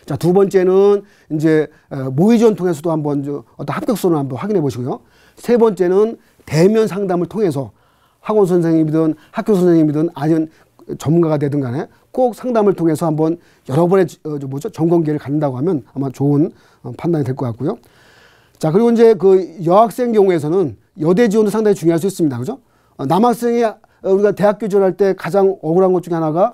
자, 두 번째는 이제 모의 지원 통해서도 한번 어떤 합격선을 한번 확인해 보시고요. 세 번째는 대면 상담을 통해서 학원 선생님이든 학교 선생님이든 아니면 전문가가 되든 간에 꼭 상담을 통해서 한번 여러 번의 점검 기회를 갖는다고 하면 아마 좋은 판단이 될 것 같고요. 자, 그리고 이제 그 여학생 경우에서는 여대 지원도 상당히 중요할 수 있습니다. 그죠? 남학생이 우리가 대학교 지원할 때 가장 억울한 것 중에 하나가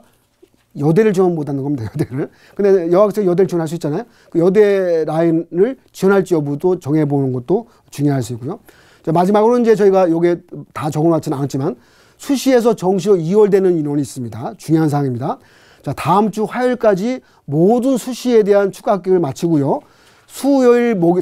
여대를 지원 못하는 겁니다. 여대를. 근데 여학생 여대를 지원할 수 있잖아요. 그 여대 라인을 지원할지 여부도 정해보는 것도 중요할 수 있고요. 자, 마지막으로 이제 저희가 요게 다 적어놨지는 않았지만 수시에서 정시로 2월되는 인원이 있습니다. 중요한 사항입니다. 자, 다음 주 화요일까지 모든 수시에 대한 추가 합격을 마치고요.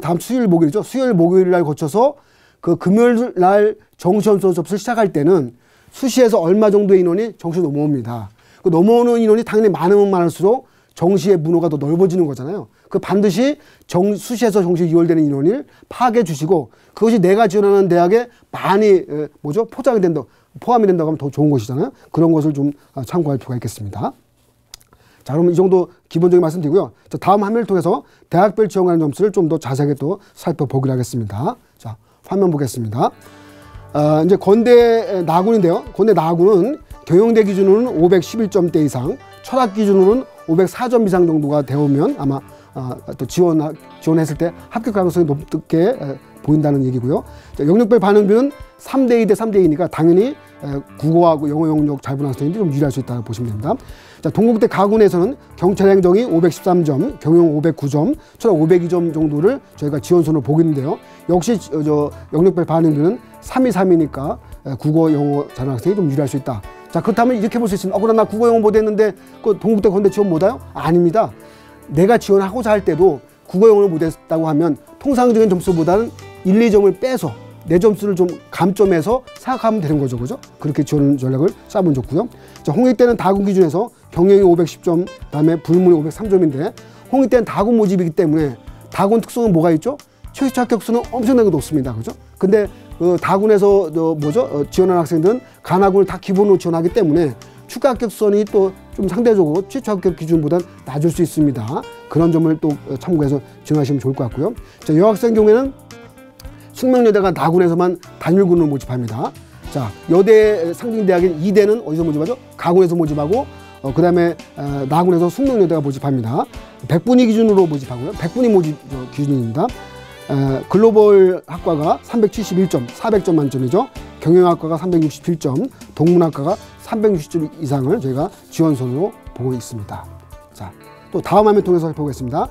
다음 수요일 목요일이죠. 수요일 목요일 날 거쳐서 그 금요일 날 정시험수 접수를 시작할 때는 수시에서 얼마 정도의 인원이 정시 넘어옵니다. 그 넘어오는 인원이 당연히 많으면 많을수록 정시의 문호가 더 넓어지는 거잖아요. 그 반드시 수시에서 정시 2월되는 인원을 파악해 주시고 그것이 내가 지원하는 대학에 많이 포함이 된다고 하면 더 좋은 것이잖아요. 그런 것을 좀 참고할 필요가 있겠습니다. 자, 그럼 이 정도 기본적인 말씀드리고요. 자, 다음 화면을 통해서 대학별 지원 관련 점수를 좀 더 자세하게 또 살펴보기로 하겠습니다. 자, 화면 보겠습니다. 이제 건대 나군인데요. 건대 나군은 경영대 기준으로는 511점대 이상, 철학 기준으로는 504점 이상 정도가 되오면 아마 또 지원했을 때 합격 가능성이 높게 보인다는 얘기고요. 자, 영역별 반응비는 3대2 대 3대2니까 당연히 국어하고 영어 영역 잘 보는 학생들이 좀 유리할 수 있다고 보시면 됩니다. 자, 동국대 가군에서는 경찰 행정이 513점, 경영 509점, 철학 502점 정도를 저희가 지원선으로 보고 있는데요. 역시 영역별 반응비는 3이 3이니까 국어 영어 잘하는 학생이 좀 유리할 수 있다. 자, 그렇다면 이렇게 볼 수 있습니다. 그럼 나 국어 영어 못했는데 그 동국대 건대 지원 못해요? 아닙니다. 내가 지원하고자 할 때도 국어 영어를 못했다고 하면 통상적인 점수보다는 1, 2점을 빼서 내 점수를 좀 감점해서 생각하면 되는 거죠. 그죠? 그렇게 지원 전략을 짜면 좋고요. 자, 홍익대는 다군 기준에서 경영이 510점, 그다음에 불문이 503점인데 홍익대는 다군 모집이기 때문에 다군 특성은 뭐가 있죠? 최저 합격수는 엄청나게 높습니다. 그죠? 근데 다군에서 지원하는 학생들은 간하군을 다 기본으로 지원하기 때문에 추가 합격선이 또 좀 상대적으로 최초 합격 기준보다 낮을 수 있습니다. 그런 점을 또 참고해서 지원하시면 좋을 것 같고요. 자, 여학생 경우에는 숙명여대가 나군에서만 단일군을 모집합니다. 자, 여대 상징대학인 이대는 어디서 모집하죠? 가군에서 모집하고 그 다음에 나군에서 숙명여대가 모집합니다. 100분위 기준으로 모집하고요. 100분위 모집 기준입니다. 글로벌 학과가 371점, 400점 만점이죠. 경영학과가 367점, 동문학과가 360점 이상을 저희가 지원선으로 보고 있습니다. 자, 또 다음 화면 통해서 살펴보겠습니다.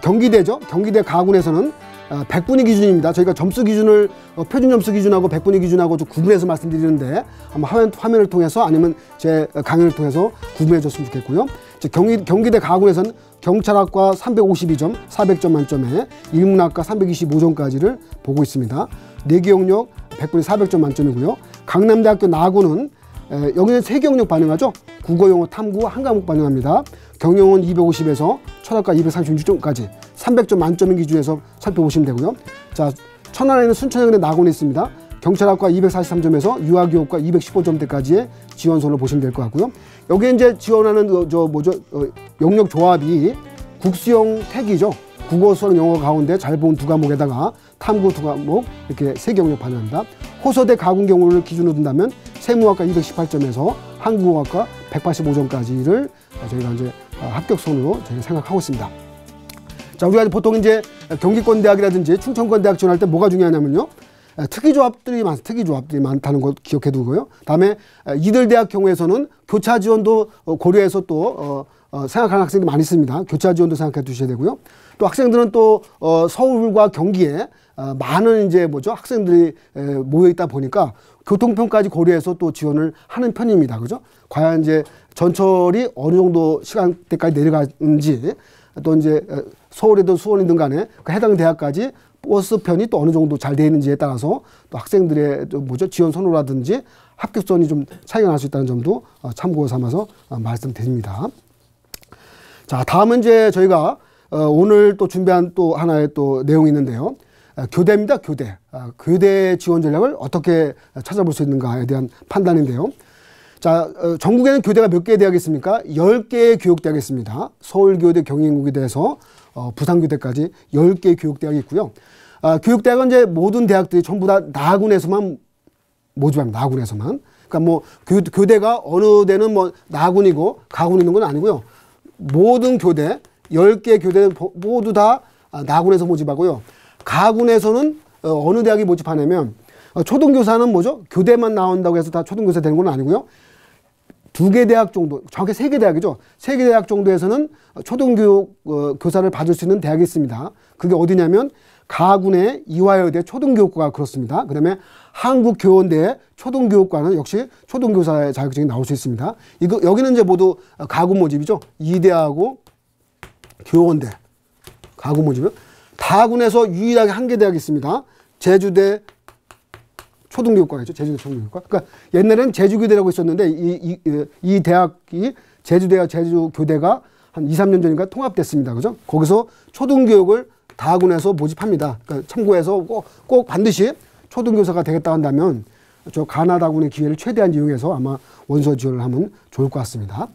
경기대죠. 경기대 가군에서는 100분위 기준입니다. 저희가 점수 기준을 표준 점수 기준하고 100분위 기준하고 좀 구분해서 말씀드리는데 한번 화면을 통해서 아니면 제 강의를 통해서 구분해 줬으면 좋겠고요. 경기대 가군에서는 경찰학과 352점, 400점 만점에 인문학과 325점까지를 보고 있습니다. 내기억력 100분위 400점 만점이고요. 강남대학교 나군은 여기는 세 경력 반영하죠. 국어, 영어, 탐구 한 과목 반영합니다. 경영은 250에서 철학과 236점까지 300점 만점인 기준에서 살펴보시면 되고요. 자, 천안에 있는 순천향대 나군이 있습니다. 경찰학과 243점에서 유아교육과 215점대까지의 지원서를 보시면 될 것 같고요. 여기에 이제 지원하는 영역 조합이 국수형 택이죠. 국어, 수학, 영어 가운데 잘 본 두 과목에다가 탐구 두 과목 이렇게 세 경력 반영합니다. 호서대 가군 경우를 기준으로 둔다면 세무학과 218점에서 한국어학과 185점까지를 저희가 이제 합격선으로 저희가 생각하고 있습니다. 자, 우리가 보통 이제 경기권 대학이라든지 충청권 대학 지원할 때 뭐가 중요하냐면요. 특기조합들이 많다는 거 기억해 두고요. 다음에 이들 대학 경우에서는 교차 지원도 고려해서 또 생각하는 학생들이 많이 있습니다. 교차 지원도 생각해 두셔야 되고요. 또 학생들은 또 서울과 경기에 많은 이제 학생들이 모여 있다 보니까 교통편까지 고려해서 또 지원을 하는 편입니다. 그죠? 과연 이제 전철이 어느 정도 시간대까지 내려가는지 또 이제 서울이든 수원이든 간에 그 해당 대학까지 버스편이 또 어느 정도 잘 되어 있는지에 따라서 또 학생들의 지원 선호라든지 합격선이 좀 차이가 날 수 있다는 점도 참고 삼아서 말씀드립니다. 자, 다음은 이제 저희가 오늘 또 준비한 또 하나의 또 내용이 있는데요. 교대입니다. 교대. 교대 지원 전략을 어떻게 찾아볼 수 있는가에 대한 판단인데요. 자, 전국에는 교대가 몇 개의 대학이 있습니까? 10개의 교육대학이 있습니다. 서울교대, 경인고대에서 부산교대까지 10개의 교육대학이 있고요. 교육대학은 이제 모든 대학들이 전부 다 나군에서만 모집합니다. 나군에서만. 그러니까 뭐 교대가 어느 데는 뭐 나군이고 가군이 있는 건 아니고요. 모든 교대, 10개 교대는 모두 다 나군에서 모집하고요. 가군에서는 어느 대학이 모집하냐면 초등교사는 뭐죠? 교대만 나온다고 해서 다 초등교사 되는 건 아니고요. 2개 대학 정도, 정확히 3개 대학이죠. 3개 대학 정도에서는 초등교육 교사를 받을 수 있는 대학이 있습니다. 그게 어디냐면 가군의 이화여대 초등교육과가 그렇습니다. 그다음에 한국교원대 초등교육과는 역시 초등교사의 자격증이 나올 수 있습니다. 여기는 이제 모두 가군 모집이죠. 이대하고 교원대 가군 모집이요. 다군에서 유일하게 1개 대학이 있습니다. 제주대 초등교육과겠죠. 제주대 초등교육과. 그러니까 옛날에는 제주교대라고 있었는데 이 대학이 제주대와 제주교대가 한 2, 3년 전인가 통합됐습니다. 그죠? 거기서 초등교육을 다군에서 모집합니다. 그러니까 참고해서 꼭 반드시 초등교사가 되겠다 한다면 저 가나다군의 기회를 최대한 이용해서 아마 원서 지원을 하면 좋을 것 같습니다.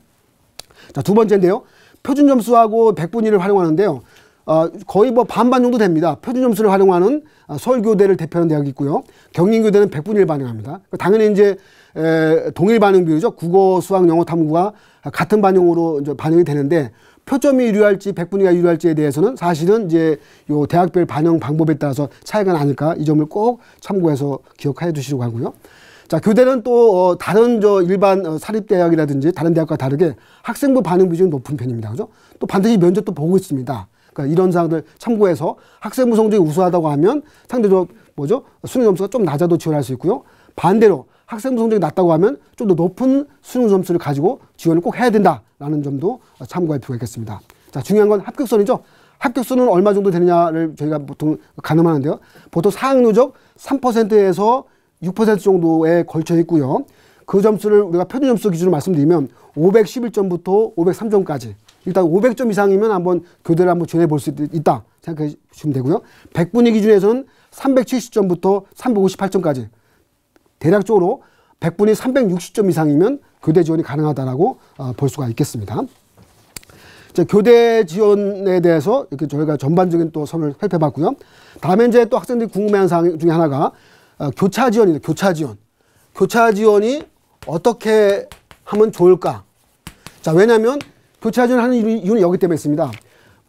자, 두 번째인데요. 표준 점수하고 100분위를 활용하는데요. 거의 뭐 반반 정도 됩니다. 표준 점수를 활용하는 서울교대를 대표하는 대학이 있고요. 경인교대는 100분위를 반영합니다. 당연히 이제 동일 반영 비율이죠. 국어, 수학, 영어, 탐구가 같은 반영으로 이제 반영이 되는데 표점이 유리할지 100분위가 유리할지에 대해서는 사실은 이제 요 대학별 반영 방법에 따라서 차이가 나니까 이 점을 꼭 참고해서 기억해 두시려고 하고요. 자, 교대는 또 다른 일반 사립대학이라든지 다른 대학과 다르게 학생부 반영 비중이 높은 편입니다. 그죠? 또 반드시 면접도 보고 있습니다. 그러니까 이런 사항들 참고해서 학생부 성적이 우수하다고 하면 상대적으로 수능 점수가 좀 낮아도 지원할 수 있고요. 반대로 학생부 성적이 낮다고 하면 좀 더 높은 수능 점수를 가지고 지원을 꼭 해야 된다라는 점도 참고할 필요가 있겠습니다. 자, 중요한 건 합격선이죠. 합격선은 얼마 정도 되느냐를 저희가 보통 가늠하는데요. 보통 사학 누적 3%에서 6% 정도에 걸쳐 있고요. 그 점수를 우리가 표준 점수 기준으로 말씀드리면 511점부터 503점까지 일단 500점 이상이면 한번 교대를 한번 지원해 볼 수 있다 생각해 주시면 되고요. 100분위 기준에서는 370점부터 358점까지 대략적으로 100분위 360점 이상이면 교대 지원이 가능하다라고 볼 수가 있겠습니다. 자, 교대 지원에 대해서 이렇게 저희가 전반적인 또 선을 살펴봤고요. 다음에 이제 또 학생들이 궁금해하는 사항 중에 하나가 교차 지원입니다. 교차 지원. 교차 지원이 어떻게 하면 좋을까? 자, 왜냐하면 교차 지원하는 이유는 여기 때문에 있습니다.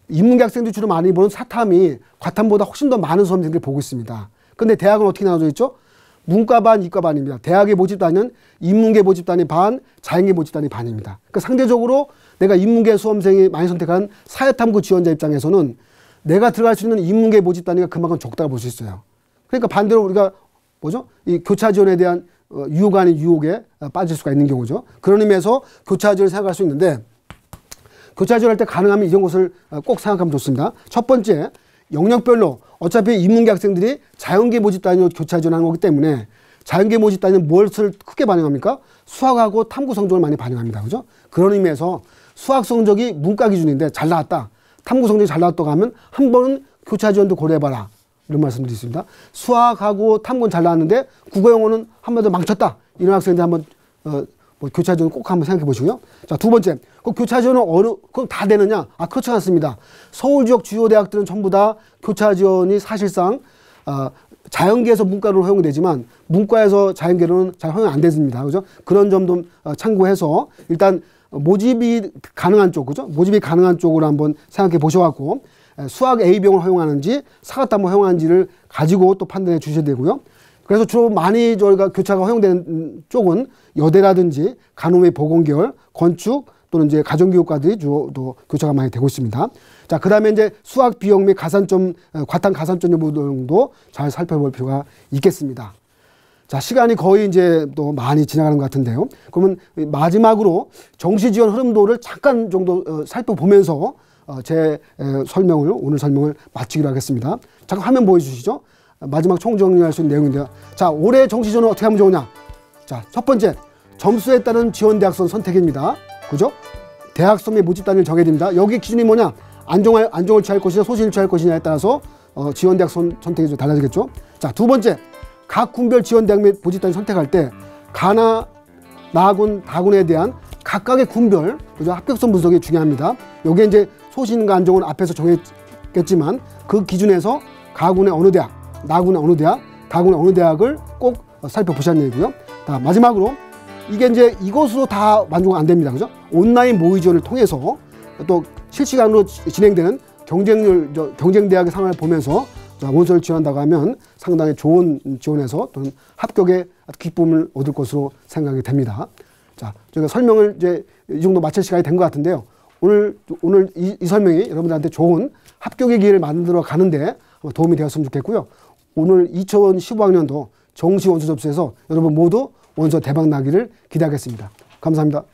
인문계 학생들이 주로 많이 보는 사탐이 과탐보다 훨씬 더 많은 수험생들을 보고 있습니다. 근데 대학은 어떻게 나눠져 있죠? 문과 반, 이과 반입니다. 대학의 모집단은 인문계 모집단이 반, 자연계 모집단이 반입니다. 그러니까 상대적으로 내가 인문계 수험생이 많이 선택한 사회탐구 지원자 입장에서는 내가 들어갈 수 있는 인문계 모집 단위가 그만큼 적다고 볼 수 있어요. 그러니까 반대로 우리가 뭐죠? 이 교차 지원에 대한 유혹 아닌 유혹에 빠질 수가 있는 경우죠. 그런 의미에서 교차 지원을 생각할 수 있는데, 교차 지원할 때 가능하면 이런 것을 꼭 생각하면 좋습니다. 첫 번째, 영역별로 어차피 인문계 학생들이 자연계 모집 단위로 교차 지원하는 거기 때문에 자연계 모집 단위는 무엇을 크게 반영합니까? 수학하고 탐구 성적을 많이 반영합니다. 그죠? 그런 의미에서 수학 성적이 문과 기준인데 잘 나왔다, 탐구 성적이 잘 나왔다고 하면 한 번은 교차 지원도 고려해봐라, 이런 말씀드릴 수 있습니다. 수학하고 탐구는 잘 나왔는데 국어 영어는 한 번 더 망쳤다, 이런 학생들 한번 뭐 교차 지원 꼭 한번 생각해 보시고요. 자, 두 번째, 그 교차 지원은 그럼 다 되느냐? 그렇지 않습니다. 서울 지역 주요 대학들은 전부 다 교차 지원이 사실상 자연계에서 문과로 허용되지만 문과에서 자연계로는 잘 허용 안 됐습니다. 그죠? 그런 점도 참고해서 일단 모집이 가능한 쪽, 그죠? 모집이 가능한 쪽으로 한번 생각해 보셔갖고 수학 A병을 허용하는지 사과탐을 허용하는지를 가지고 또 판단해 주셔야 되고요. 그래서 주로 많이 저희가 교차가 허용되는 쪽은 여대라든지 간호의 보건계열, 건축 또는 이제 가정교육과들이 주로 또 교차가 많이 되고 있습니다. 자, 그 다음에 이제 수학 비용 및 가산점, 과탐 가산점 여부 등도 잘 살펴볼 필요가 있겠습니다. 자, 시간이 거의 이제 또 많이 지나가는 것 같은데요. 그러면 마지막으로 정시 지원 흐름도를 잠깐 정도 살펴보면서 제 설명을, 오늘 설명을 마치기로 하겠습니다. 잠깐 화면 보여주시죠. 마지막 총정리할 수 있는 내용인데요. 자, 올해 정시 지원은 어떻게 하면 좋으냐? 자, 첫 번째, 점수에 따른 지원 대학선 선택입니다. 그죠? 대학선 및 모집 단위를 정해야 됩니다. 여기 기준이 뭐냐? 안정을 취할 것이냐, 소신을 취할 것이냐에 따라서 지원 대학선 선택이 좀 달라지겠죠. 자, 두 번째, 각 군별 지원 대학 및 모집 단위 선택할 때 가나, 나군, 다군에 대한 각각의 군별, 그죠? 합격선 분석이 중요합니다. 여기에 이제 소신과 안정은 앞에서 정했겠지만 그 기준에서 가군의 어느 대학, 나군의 어느 대학, 다군의 어느 대학을 꼭 살펴보자는 얘기고요. 자, 마지막으로 이게 이제 이것으로 다 만족은 안 됩니다. 그죠? 온라인 모의 지원을 통해서 또 실시간으로 진행되는 경쟁 대학의 상황을 보면서 원서를 지원한다고 하면 상당히 좋은 지원에서 또는 합격의 기쁨을 얻을 것으로 생각이 됩니다. 자, 저희가 설명을 이제 이 정도 마칠 시간이 된 것 같은데요. 오늘 이 설명이 여러분들한테 좋은 합격의 기회를 만들어 가는데 도움이 되었으면 좋겠고요. 오늘 2015학년도 정시 원서 접수에서 여러분 모두 원서 대박 나기를 기대하겠습니다. 감사합니다.